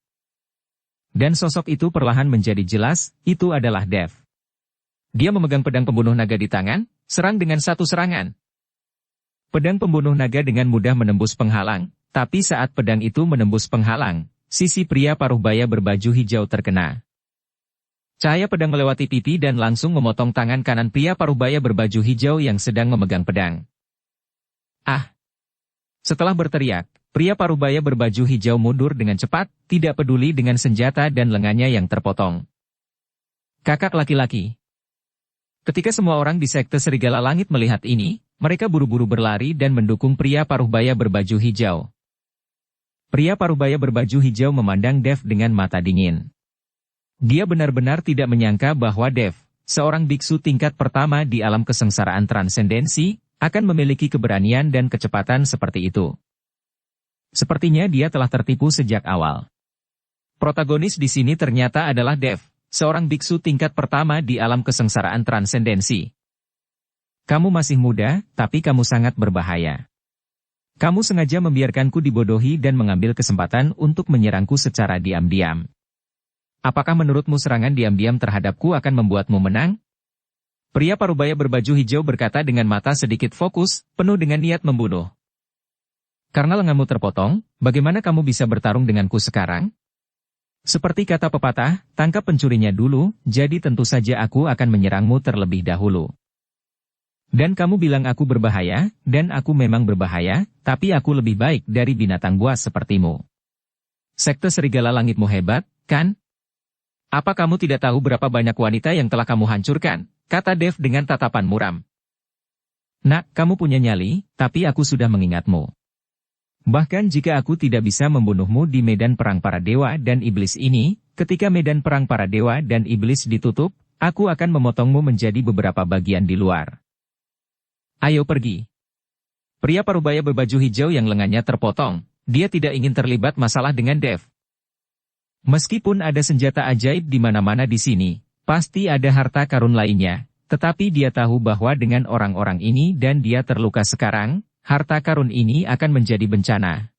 Dan sosok itu perlahan menjadi jelas, itu adalah Dev. Dia memegang pedang pembunuh naga di tangan, serang dengan satu serangan. Pedang pembunuh naga dengan mudah menembus penghalang, tapi saat pedang itu menembus penghalang, sisi pria parubaya berbaju hijau terkena. Cahaya pedang melewati pipi dan langsung memotong tangan kanan pria parubaya berbaju hijau yang sedang memegang pedang. Ah! Setelah berteriak, pria parubaya berbaju hijau mundur dengan cepat, tidak peduli dengan senjata dan lengannya yang terpotong. Kakak laki-laki. Ketika semua orang di sekte Serigala Langit melihat ini, mereka buru-buru berlari dan mendukung pria parubaya berbaju hijau. Pria parubaya berbaju hijau memandang Dev dengan mata dingin. Dia benar-benar tidak menyangka bahwa Dev, seorang biksu tingkat pertama di alam kesengsaraan transendensi, akan memiliki keberanian dan kecepatan seperti itu. Sepertinya dia telah tertipu sejak awal. Protagonis di sini ternyata adalah Dev, seorang biksu tingkat pertama di alam kesengsaraan transendensi. Kamu masih muda, tapi kamu sangat berbahaya. Kamu sengaja membiarkanku dibodohi dan mengambil kesempatan untuk menyerangku secara diam-diam. Apakah menurutmu serangan diam-diam terhadapku akan membuatmu menang? Pria parubaya berbaju hijau berkata dengan mata sedikit fokus, penuh dengan niat membunuh. Karena lenganmu terpotong, bagaimana kamu bisa bertarung denganku sekarang? Seperti kata pepatah, tangkap pencurinya dulu, jadi tentu saja aku akan menyerangmu terlebih dahulu. Dan kamu bilang aku berbahaya, dan aku memang berbahaya, tapi aku lebih baik dari binatang buas sepertimu. Sekte Serigala Langitmu hebat, kan? Apa kamu tidak tahu berapa banyak wanita yang telah kamu hancurkan? Kata Dev dengan tatapan muram. Nak, kamu punya nyali, tapi aku sudah mengingatmu. Bahkan jika aku tidak bisa membunuhmu di medan perang para dewa dan iblis ini, ketika medan perang para dewa dan iblis ditutup, aku akan memotongmu menjadi beberapa bagian di luar. Ayo pergi. Pria parubaya berbaju hijau yang lengannya terpotong, dia tidak ingin terlibat masalah dengan Dev. Meskipun ada senjata ajaib di mana-mana di sini, pasti ada harta karun lainnya, tetapi dia tahu bahwa dengan orang-orang ini dan dia terluka sekarang, harta karun ini akan menjadi bencana.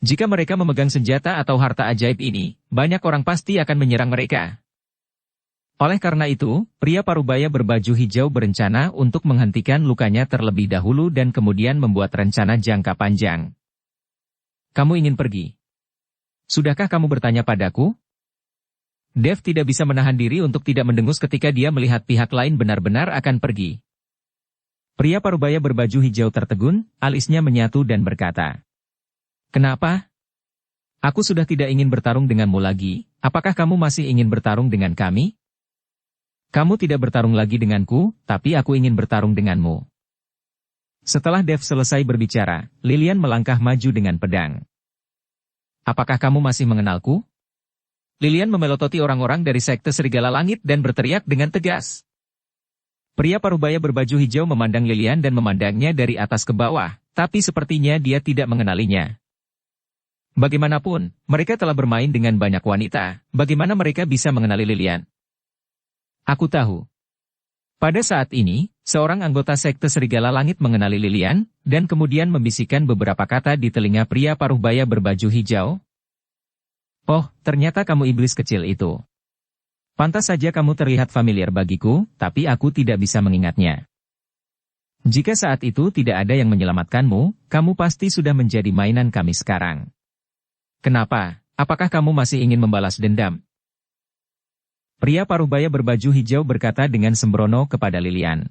Jika mereka memegang senjata atau harta ajaib ini, banyak orang pasti akan menyerang mereka. Oleh karena itu, pria parubaya berbaju hijau berencana untuk menghentikan lukanya terlebih dahulu dan kemudian membuat rencana jangka panjang. Kamu ingin pergi? Sudahkah kamu bertanya padaku? Dev tidak bisa menahan diri untuk tidak mendengus ketika dia melihat pihak lain benar-benar akan pergi. Pria parubaya berbaju hijau tertegun, alisnya menyatu dan berkata, "Kenapa? Aku sudah tidak ingin bertarung denganmu lagi, apakah kamu masih ingin bertarung dengan kami? Kamu tidak bertarung lagi denganku, tapi aku ingin bertarung denganmu." Setelah Dev selesai berbicara, Lilian melangkah maju dengan pedang. "Apakah kamu masih mengenalku?" Lilian memelototi orang-orang dari sekte Serigala Langit dan berteriak dengan tegas. Pria parubaya berbaju hijau memandang Lilian dan memandangnya dari atas ke bawah, tapi sepertinya dia tidak mengenalinya. Bagaimanapun, mereka telah bermain dengan banyak wanita, bagaimana mereka bisa mengenali Lilian? Aku tahu. Pada saat ini, seorang anggota sekte Serigala Langit mengenali Lilian, dan kemudian membisikkan beberapa kata di telinga pria parubaya berbaju hijau. "Oh, ternyata kamu iblis kecil itu. Pantas saja kamu terlihat familiar bagiku, tapi aku tidak bisa mengingatnya. Jika saat itu tidak ada yang menyelamatkanmu, kamu pasti sudah menjadi mainan kami sekarang. Kenapa? Apakah kamu masih ingin membalas dendam?" Pria parubaya berbaju hijau berkata dengan sembrono kepada Lilian.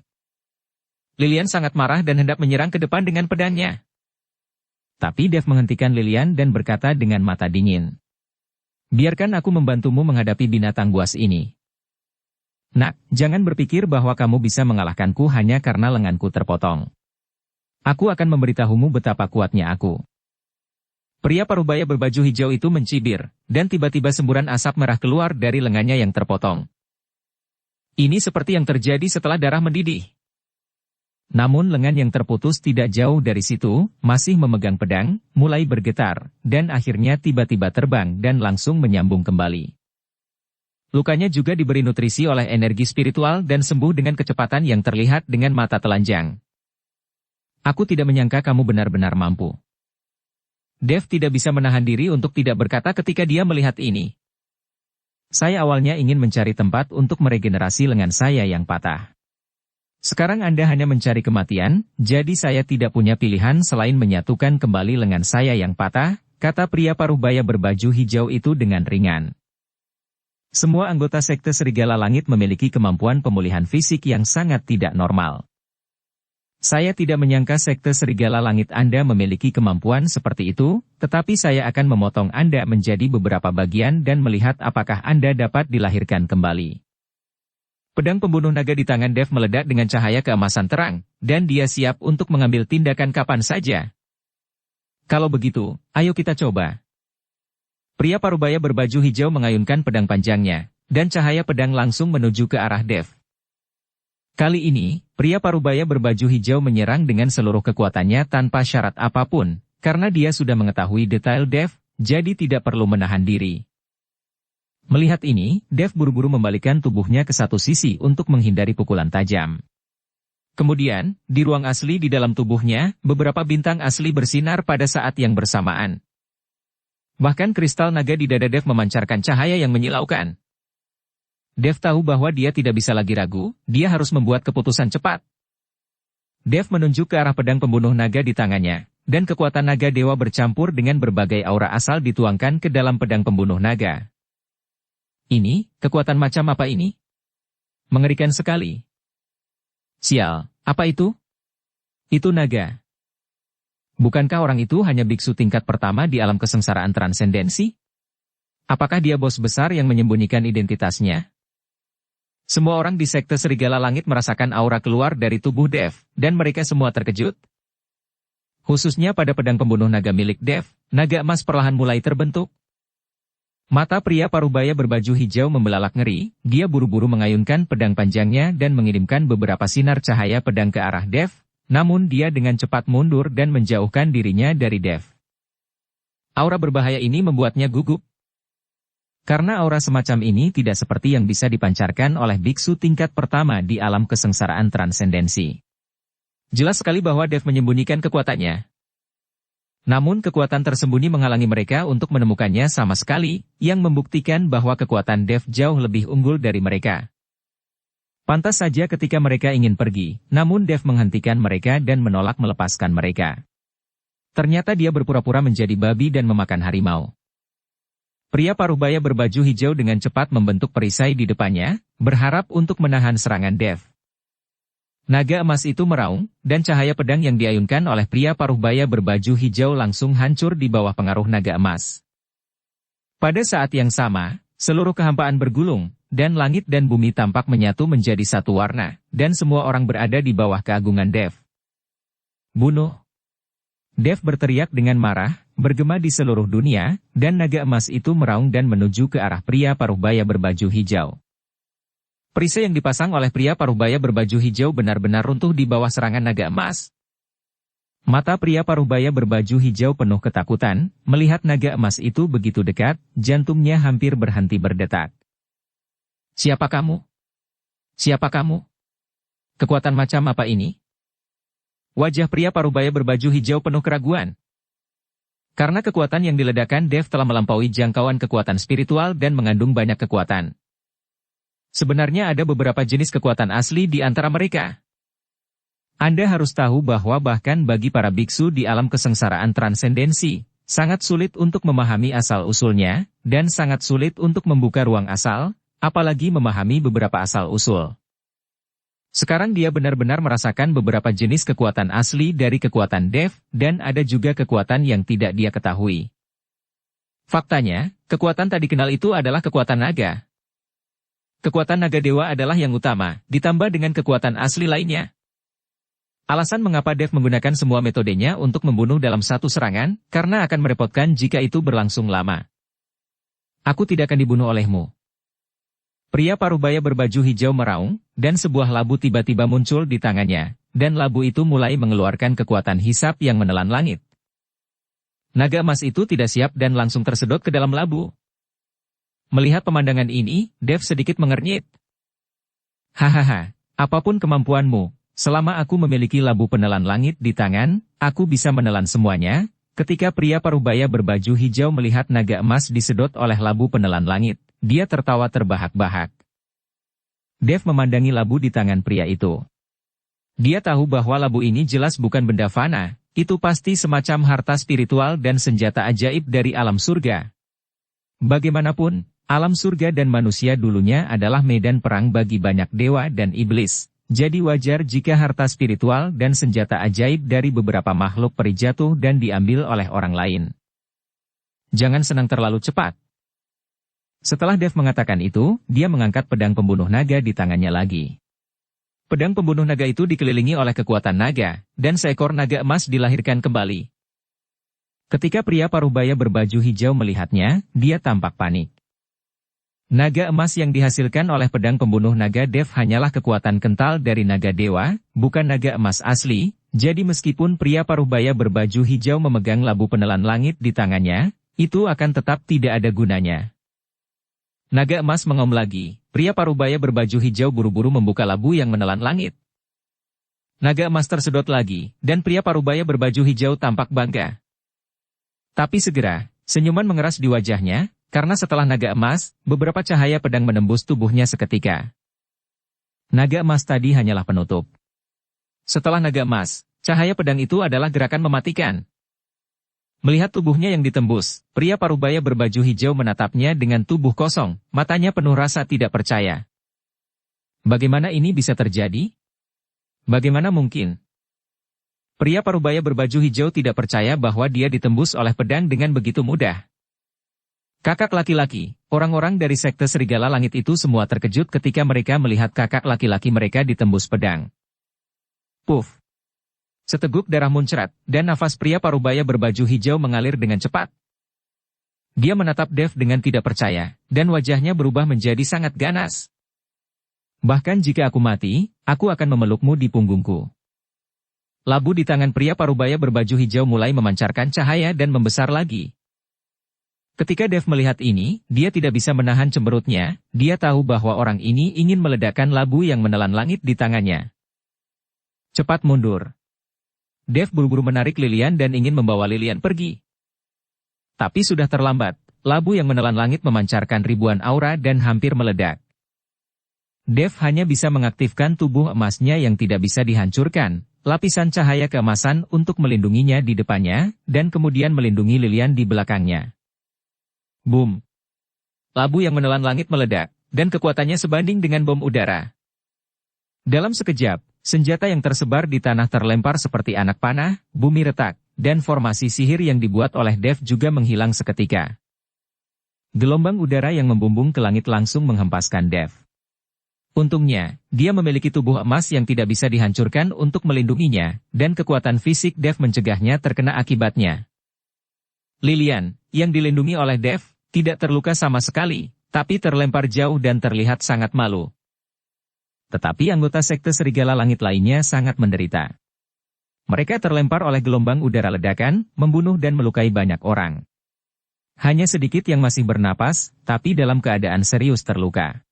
Lilian sangat marah dan hendak menyerang ke depan dengan pedangnya. Tapi Dev menghentikan Lilian dan berkata dengan mata dingin, "Biarkan aku membantumu menghadapi binatang buas ini. Nak, jangan berpikir bahwa kamu bisa mengalahkanku hanya karena lenganku terpotong. Aku akan memberitahumu betapa kuatnya aku." Pria parubaya berbaju hijau itu mencibir, dan tiba-tiba semburan asap merah keluar dari lengannya yang terpotong. Ini seperti yang terjadi setelah darah mendidih. Namun lengan yang terputus tidak jauh dari situ, masih memegang pedang, mulai bergetar, dan akhirnya tiba-tiba terbang dan langsung menyambung kembali. Lukanya juga diberi nutrisi oleh energi spiritual dan sembuh dengan kecepatan yang terlihat dengan mata telanjang. "Aku tidak menyangka kamu benar-benar mampu." Dev tidak bisa menahan diri untuk tidak berkata ketika dia melihat ini. "Saya awalnya ingin mencari tempat untuk meregenerasi lengan saya yang patah. Sekarang Anda hanya mencari kematian, jadi saya tidak punya pilihan selain menyatukan kembali lengan saya yang patah," kata pria parubaya berbaju hijau itu dengan ringan. Semua anggota sekte Serigala Langit memiliki kemampuan pemulihan fisik yang sangat tidak normal. Saya tidak menyangka sekte Serigala Langit Anda memiliki kemampuan seperti itu, tetapi saya akan memotong Anda menjadi beberapa bagian dan melihat apakah Anda dapat dilahirkan kembali. Pedang pembunuh naga di tangan Dev meledak dengan cahaya keemasan terang, dan dia siap untuk mengambil tindakan kapan saja. "Kalau begitu, ayo kita coba." Pria parubaya berbaju hijau mengayunkan pedang panjangnya, dan cahaya pedang langsung menuju ke arah Dev. Kali ini, pria parubaya berbaju hijau menyerang dengan seluruh kekuatannya tanpa syarat apapun, karena dia sudah mengetahui detail Dev, jadi tidak perlu menahan diri. Melihat ini, Dev buru-buru membalikkan tubuhnya ke satu sisi untuk menghindari pukulan tajam. Kemudian, di ruang asli di dalam tubuhnya, beberapa bintang asli bersinar pada saat yang bersamaan. Bahkan kristal naga di dada Dev memancarkan cahaya yang menyilaukan. Dev tahu bahwa dia tidak bisa lagi ragu, dia harus membuat keputusan cepat. Dev menunjuk ke arah pedang pembunuh naga di tangannya, dan kekuatan naga dewa bercampur dengan berbagai aura asal dituangkan ke dalam pedang pembunuh naga. Ini, kekuatan macam apa ini? Mengerikan sekali. Sial, apa itu? Itu naga. Bukankah orang itu hanya biksu tingkat pertama di alam kesengsaraan transendensi? Apakah dia bos besar yang menyembunyikan identitasnya? Semua orang di sekte Serigala Langit merasakan aura keluar dari tubuh Dev, dan mereka semua terkejut. Khususnya pada pedang pembunuh naga milik Dev, naga emas perlahan mulai terbentuk. Mata pria parubaya berbaju hijau membelalak ngeri, dia buru-buru mengayunkan pedang panjangnya dan mengirimkan beberapa sinar cahaya pedang ke arah Dev, namun dia dengan cepat mundur dan menjauhkan dirinya dari Dev. Aura berbahaya ini membuatnya gugup. Karena aura semacam ini tidak seperti yang bisa dipancarkan oleh biksu tingkat pertama di alam kesengsaraan transendensi. Jelas sekali bahwa Dev menyembunyikan kekuatannya. Namun kekuatan tersembunyi menghalangi mereka untuk menemukannya sama sekali, yang membuktikan bahwa kekuatan Dev jauh lebih unggul dari mereka. Pantas saja ketika mereka ingin pergi, namun Dev menghentikan mereka dan menolak melepaskan mereka. Ternyata dia berpura-pura menjadi babi dan memakan harimau. Pria parubaya berbaju hijau dengan cepat membentuk perisai di depannya, berharap untuk menahan serangan Dev. Naga emas itu meraung, dan cahaya pedang yang diayunkan oleh pria parubaya berbaju hijau langsung hancur di bawah pengaruh naga emas. Pada saat yang sama, seluruh kehampaan bergulung, dan langit dan bumi tampak menyatu menjadi satu warna, dan semua orang berada di bawah keagungan Dev. Bunuh! Dev berteriak dengan marah, bergema di seluruh dunia, dan naga emas itu meraung dan menuju ke arah pria parubaya berbaju hijau. Perisai yang dipasang oleh pria parubaya berbaju hijau benar-benar runtuh di bawah serangan naga emas. Mata pria parubaya berbaju hijau penuh ketakutan, melihat naga emas itu begitu dekat, jantungnya hampir berhenti berdetak. Siapa kamu? Siapa kamu? Kekuatan macam apa ini? Wajah pria parubaya berbaju hijau penuh keraguan. Karena kekuatan yang diledakkan Dev telah melampaui jangkauan kekuatan spiritual dan mengandung banyak kekuatan. Sebenarnya ada beberapa jenis kekuatan asli di antara mereka. Anda harus tahu bahwa bahkan bagi para biksu di alam kesengsaraan transendensi, sangat sulit untuk memahami asal-usulnya, dan sangat sulit untuk membuka ruang asal, apalagi memahami beberapa asal-usul. Sekarang dia benar-benar merasakan beberapa jenis kekuatan asli dari kekuatan Dev, dan ada juga kekuatan yang tidak dia ketahui. Faktanya, kekuatan tak dikenal itu adalah kekuatan naga. Kekuatan naga dewa adalah yang utama, ditambah dengan kekuatan asli lainnya. Alasan mengapa Dev menggunakan semua metodenya untuk membunuh dalam satu serangan, karena akan merepotkan jika itu berlangsung lama. Aku tidak akan dibunuh olehmu. Pria parubaya berbaju hijau meraung, dan sebuah labu tiba-tiba muncul di tangannya, dan labu itu mulai mengeluarkan kekuatan hisap yang menelan langit. Naga emas itu tidak siap dan langsung tersedot ke dalam labu. Melihat pemandangan ini, Dev sedikit mengernyit. Hahaha, apapun kemampuanmu, selama aku memiliki labu penelan langit di tangan, aku bisa menelan semuanya. Ketika pria parubaya berbaju hijau melihat naga emas disedot oleh labu penelan langit, dia tertawa terbahak-bahak. Dev memandangi labu di tangan pria itu. Dia tahu bahwa labu ini jelas bukan benda fana, itu pasti semacam harta spiritual dan senjata ajaib dari alam surga. Bagaimanapun, alam surga dan manusia dulunya adalah medan perang bagi banyak dewa dan iblis. Jadi wajar jika harta spiritual dan senjata ajaib dari beberapa makhluk peri jatuh dan diambil oleh orang lain. Jangan senang terlalu cepat. Setelah Dev mengatakan itu, dia mengangkat pedang pembunuh naga di tangannya lagi. Pedang pembunuh naga itu dikelilingi oleh kekuatan naga, dan seekor naga emas dilahirkan kembali. Ketika pria parubaya berbaju hijau melihatnya, dia tampak panik. Naga emas yang dihasilkan oleh pedang pembunuh naga Dev hanyalah kekuatan kental dari naga dewa, bukan naga emas asli, jadi meskipun pria parubaya berbaju hijau memegang labu penelan langit di tangannya, itu akan tetap tidak ada gunanya. Naga emas mengaum lagi, pria parubaya berbaju hijau buru-buru membuka labu yang menelan langit. Naga emas tersedot lagi, dan pria parubaya berbaju hijau tampak bangga. Tapi segera, senyuman mengeras di wajahnya, karena setelah naga emas, beberapa cahaya pedang menembus tubuhnya seketika. Naga emas tadi hanyalah penutup. Setelah naga emas, cahaya pedang itu adalah gerakan mematikan. Melihat tubuhnya yang ditembus, pria parubaya berbaju hijau menatapnya dengan tubuh kosong, matanya penuh rasa tidak percaya. Bagaimana ini bisa terjadi? Bagaimana mungkin? Pria parubaya berbaju hijau tidak percaya bahwa dia ditembus oleh pedang dengan begitu mudah. Kakak laki-laki, orang-orang dari sekte serigala langit itu semua terkejut ketika mereka melihat kakak laki-laki mereka ditembus pedang. Puff! Seteguk darah muncrat, dan nafas pria parubaya berbaju hijau mengalir dengan cepat. Dia menatap Dev dengan tidak percaya, dan wajahnya berubah menjadi sangat ganas. Bahkan jika aku mati, aku akan memelukmu di punggungku. Labu di tangan pria parubaya berbaju hijau mulai memancarkan cahaya dan membesar lagi. Ketika Dev melihat ini, dia tidak bisa menahan cemberutnya, dia tahu bahwa orang ini ingin meledakkan labu yang menelan langit di tangannya. Cepat mundur. Dev buru-buru menarik lilian dan ingin membawa lilian pergi. Tapi sudah terlambat, labu yang menelan langit memancarkan ribuan aura dan hampir meledak. Dev hanya bisa mengaktifkan tubuh emasnya yang tidak bisa dihancurkan, lapisan cahaya keemasan untuk melindunginya di depannya, dan kemudian melindungi lilian di belakangnya. Boom! labu yang menelan langit meledak, dan kekuatannya sebanding dengan bom udara. Dalam sekejap, senjata yang tersebar di tanah terlempar seperti anak panah, bumi retak, dan formasi sihir yang dibuat oleh Dev juga menghilang seketika. Gelombang udara yang membumbung ke langit langsung menghempaskan Dev. Untungnya, dia memiliki tubuh emas yang tidak bisa dihancurkan untuk melindunginya, dan kekuatan fisik Dev mencegahnya terkena akibatnya. Lilian, yang dilindungi oleh Dev, tidak terluka sama sekali, tapi terlempar jauh dan terlihat sangat malu. Tetapi anggota sekte serigala langit lainnya sangat menderita. Mereka terlempar oleh gelombang udara ledakan, membunuh dan melukai banyak orang. Hanya sedikit yang masih bernapas, tapi dalam keadaan serius terluka.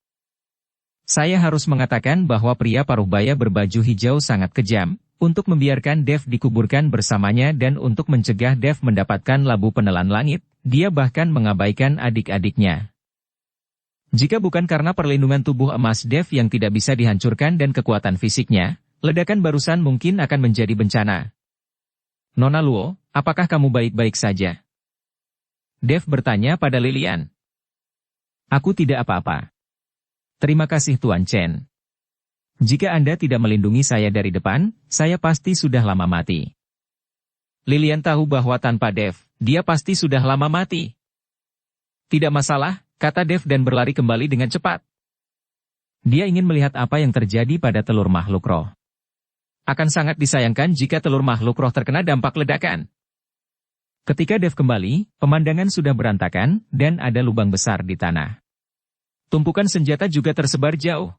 Saya harus mengatakan bahwa pria paruh baya berbaju hijau sangat kejam, untuk membiarkan Dev dikuburkan bersamanya dan untuk mencegah Dev mendapatkan labu penelan langit, dia bahkan mengabaikan adik-adiknya. Jika bukan karena perlindungan tubuh emas Dev yang tidak bisa dihancurkan dan kekuatan fisiknya, ledakan barusan mungkin akan menjadi bencana. Nona Luo, apakah kamu baik-baik saja? Dev bertanya pada Lilian. Aku tidak apa-apa. Terima kasih Tuan Chen. Jika Anda tidak melindungi saya dari depan, saya pasti sudah lama mati. Lilian tahu bahwa tanpa Dev, dia pasti sudah lama mati. Tidak masalah, kata Dev dan berlari kembali dengan cepat. Dia ingin melihat apa yang terjadi pada telur makhluk roh. Akan sangat disayangkan jika telur makhluk roh terkena dampak ledakan. Ketika Dev kembali, pemandangan sudah berantakan, dan ada lubang besar di tanah. Tumpukan senjata juga tersebar jauh.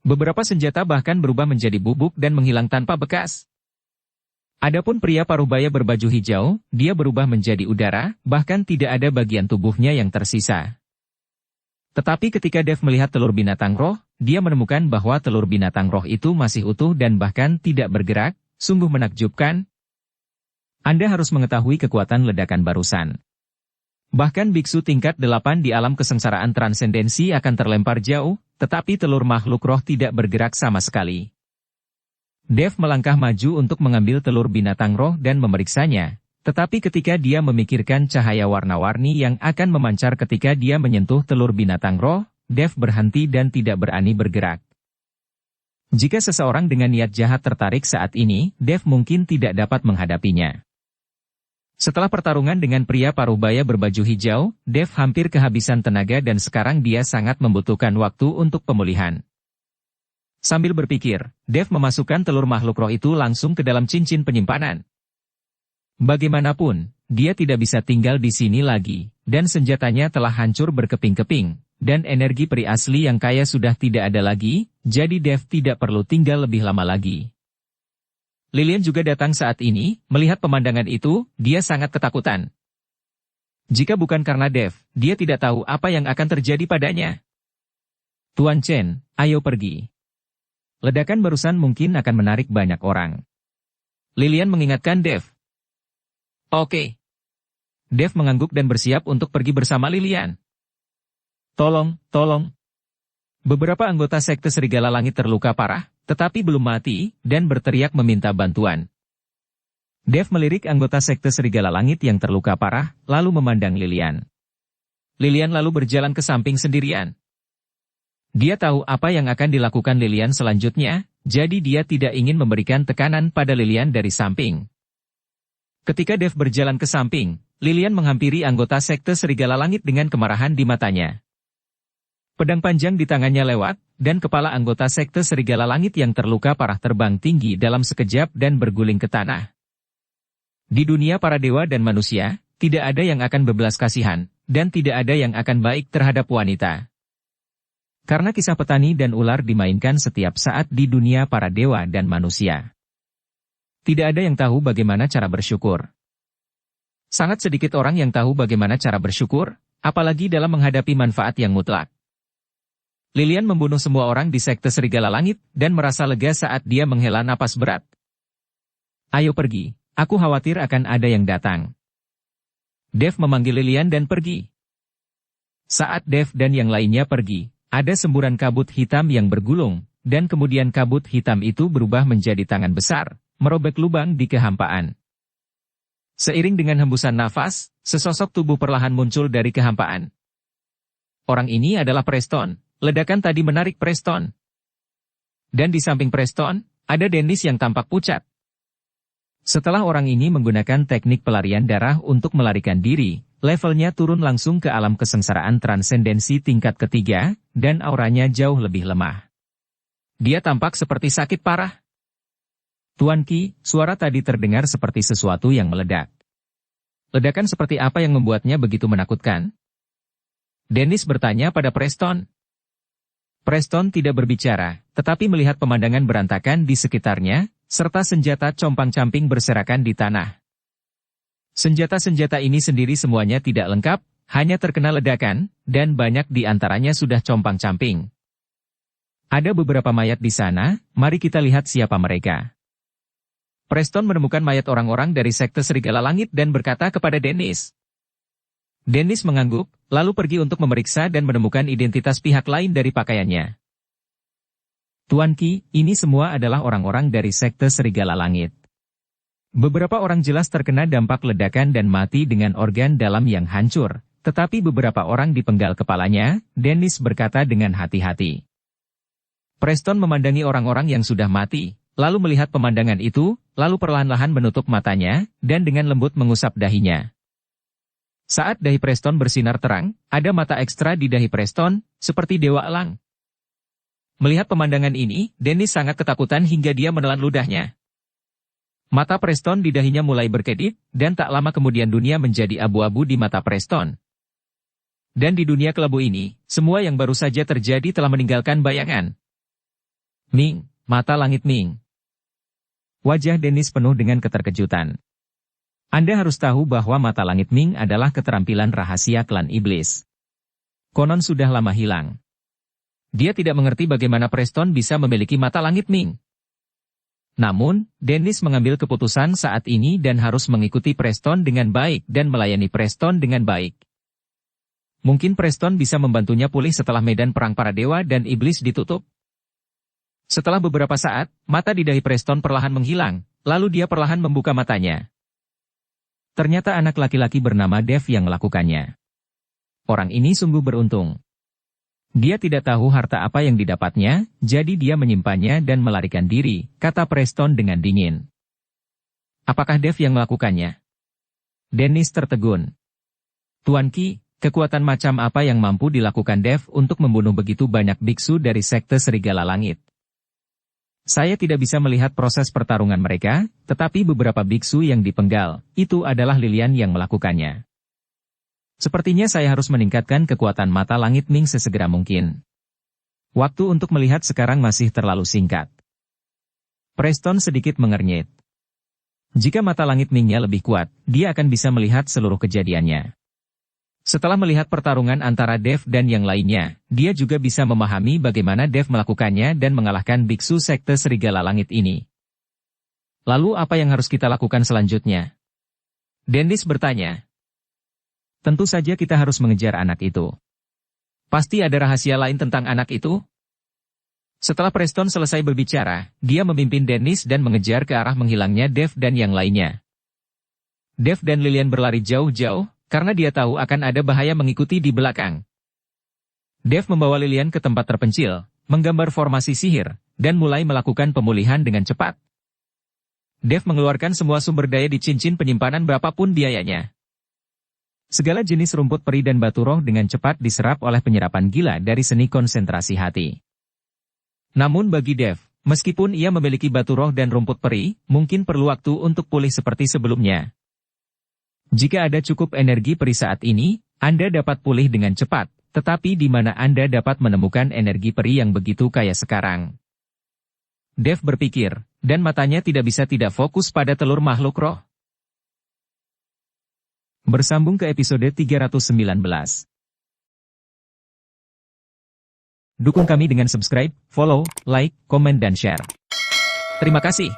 Beberapa senjata bahkan berubah menjadi bubuk dan menghilang tanpa bekas. Adapun pria paruh-baya berbaju hijau, dia berubah menjadi udara, bahkan tidak ada bagian tubuhnya yang tersisa. Tetapi ketika Dev melihat telur binatang roh, dia menemukan bahwa telur binatang roh itu masih utuh dan bahkan tidak bergerak, sungguh menakjubkan. Anda harus mengetahui kekuatan ledakan barusan. Bahkan biksu tingkat 8 di alam kesengsaraan transendensi akan terlempar jauh, tetapi telur makhluk roh tidak bergerak sama sekali. Dev melangkah maju untuk mengambil telur binatang roh dan memeriksanya, tetapi ketika dia memikirkan cahaya warna-warni yang akan memancar ketika dia menyentuh telur binatang roh, Dev berhenti dan tidak berani bergerak. Jika seseorang dengan niat jahat tertarik saat ini, Dev mungkin tidak dapat menghadapinya. Setelah pertarungan dengan pria paruh-baya berbaju hijau, Dev hampir kehabisan tenaga dan sekarang dia sangat membutuhkan waktu untuk pemulihan. Sambil berpikir, Dev memasukkan telur makhluk roh itu langsung ke dalam cincin penyimpanan. Bagaimanapun, dia tidak bisa tinggal di sini lagi, dan senjatanya telah hancur berkeping-keping, dan energi peri asli yang kaya sudah tidak ada lagi, jadi Dev tidak perlu tinggal lebih lama lagi. Lilian juga datang saat ini, melihat pemandangan itu, dia sangat ketakutan. Jika bukan karena Dev, dia tidak tahu apa yang akan terjadi padanya. Tuan Chen, ayo pergi. Ledakan barusan mungkin akan menarik banyak orang. Lilian mengingatkan Dev. Oke. Dev mengangguk dan bersiap untuk pergi bersama Lilian. Tolong, tolong. Beberapa anggota sekte serigala langit terluka parah, tetapi belum mati, dan berteriak meminta bantuan. Dev melirik anggota sekte serigala langit yang terluka parah, lalu memandang Lilian. Lilian lalu berjalan ke samping sendirian. Dia tahu apa yang akan dilakukan Lilian selanjutnya, jadi dia tidak ingin memberikan tekanan pada Lilian dari samping. Ketika Dev berjalan ke samping, Lilian menghampiri anggota sekte serigala langit dengan kemarahan di matanya. Pedang panjang di tangannya lewat, dan kepala anggota sekte serigala langit yang terluka parah terbang tinggi dalam sekejap dan berguling ke tanah. Di dunia para dewa dan manusia, tidak ada yang akan berbelas kasihan, dan tidak ada yang akan baik terhadap wanita. Karena kisah petani dan ular dimainkan setiap saat di dunia para dewa dan manusia. Tidak ada yang tahu bagaimana cara bersyukur. Sangat sedikit orang yang tahu bagaimana cara bersyukur, apalagi dalam menghadapi manfaat yang mutlak. Lilian membunuh semua orang di sekte serigala langit, dan merasa lega saat dia menghela napas berat. Ayo pergi, aku khawatir akan ada yang datang. Dev memanggil Lilian dan pergi. Saat Dev dan yang lainnya pergi, ada semburan kabut hitam yang bergulung, dan kemudian kabut hitam itu berubah menjadi tangan besar, merobek lubang di kehampaan. Seiring dengan hembusan nafas, sesosok tubuh perlahan muncul dari kehampaan. Orang ini adalah Preston. Ledakan tadi menarik Preston. Dan di samping Preston, ada Dennis yang tampak pucat. Setelah orang ini menggunakan teknik pelarian darah untuk melarikan diri, levelnya turun langsung ke alam kesengsaraan transendensi tingkat ketiga, dan auranya jauh lebih lemah. Dia tampak seperti sakit parah. Tuan Qi, suara tadi terdengar seperti sesuatu yang meledak. Ledakan seperti apa yang membuatnya begitu menakutkan? Dennis bertanya pada Preston. Preston tidak berbicara, tetapi melihat pemandangan berantakan di sekitarnya, serta senjata compang-camping berserakan di tanah. Senjata-senjata ini sendiri semuanya tidak lengkap, hanya terkena ledakan, dan banyak di antaranya sudah compang-camping. Ada beberapa mayat di sana, mari kita lihat siapa mereka. Preston menemukan mayat orang-orang dari sekte Serigala Langit dan berkata kepada Dennis. Dennis mengangguk, lalu pergi untuk memeriksa dan menemukan identitas pihak lain dari pakaiannya. Tuan Qi, ini semua adalah orang-orang dari sekte Serigala Langit. Beberapa orang jelas terkena dampak ledakan dan mati dengan organ dalam yang hancur, tetapi beberapa orang dipenggal kepalanya, Dennis berkata dengan hati-hati. Preston memandangi orang-orang yang sudah mati, lalu melihat pemandangan itu, lalu perlahan-lahan menutup matanya, dan dengan lembut mengusap dahinya. Saat dahi Preston bersinar terang, ada mata ekstra di dahi Preston, seperti dewa elang. Melihat pemandangan ini, Dennis sangat ketakutan hingga dia menelan ludahnya. Mata Preston di dahinya mulai berkedip, dan tak lama kemudian dunia menjadi abu-abu di mata Preston. Dan di dunia kelabu ini, semua yang baru saja terjadi telah meninggalkan bayangan. Ming, mata langit Ming. Wajah Dennis penuh dengan keterkejutan. Anda harus tahu bahwa mata langit Ming adalah keterampilan rahasia klan iblis. Konon sudah lama hilang. Dia tidak mengerti bagaimana Preston bisa memiliki mata langit Ming. Namun, Dennis mengambil keputusan saat ini dan harus mengikuti Preston dengan baik dan melayani Preston dengan baik. Mungkin Preston bisa membantunya pulih setelah medan perang para dewa dan iblis ditutup. Setelah beberapa saat, mata di dahi Preston perlahan menghilang, lalu dia perlahan membuka matanya. Ternyata anak laki-laki bernama Dev yang melakukannya. Orang ini sungguh beruntung. Dia tidak tahu harta apa yang didapatnya, jadi dia menyimpannya dan melarikan diri, kata Preston dengan dingin. Apakah Dev yang melakukannya? Dennis tertegun. Tuan Qi, kekuatan macam apa yang mampu dilakukan Dev untuk membunuh begitu banyak biksu dari sekte Serigala Langit? Saya tidak bisa melihat proses pertarungan mereka, tetapi beberapa biksu yang dipenggal, itu adalah Lilian yang melakukannya. Sepertinya saya harus meningkatkan kekuatan mata langit Ming sesegera mungkin. Waktu untuk melihat sekarang masih terlalu singkat. Preston sedikit mengernyit. Jika mata langit Mingnya lebih kuat, dia akan bisa melihat seluruh kejadiannya. Setelah melihat pertarungan antara Dev dan yang lainnya, dia juga bisa memahami bagaimana Dev melakukannya dan mengalahkan biksu sekte Serigala Langit ini. Lalu apa yang harus kita lakukan selanjutnya? Dennis bertanya. Tentu saja kita harus mengejar anak itu. Pasti ada rahasia lain tentang anak itu? Setelah Preston selesai berbicara, dia memimpin Dennis dan mengejar ke arah menghilangnya Dev dan yang lainnya. Dev dan Lilian berlari jauh-jauh, karena dia tahu akan ada bahaya mengikuti di belakang. Dev membawa Lilian ke tempat terpencil, menggambar formasi sihir, dan mulai melakukan pemulihan dengan cepat. Dev mengeluarkan semua sumber daya di cincin penyimpanan berapapun biayanya. Segala jenis rumput peri dan batu roh dengan cepat diserap oleh penyerapan gila dari seni konsentrasi hati. Namun bagi Dev, meskipun ia memiliki batu roh dan rumput peri, mungkin perlu waktu untuk pulih seperti sebelumnya. Jika ada cukup energi peri saat ini, Anda dapat pulih dengan cepat, tetapi di mana Anda dapat menemukan energi peri yang begitu kaya sekarang? Dev berpikir, dan matanya tidak bisa tidak fokus pada telur makhluk roh. Bersambung ke episode 319. Dukung kami dengan subscribe, follow, like, komen dan share. Terima kasih.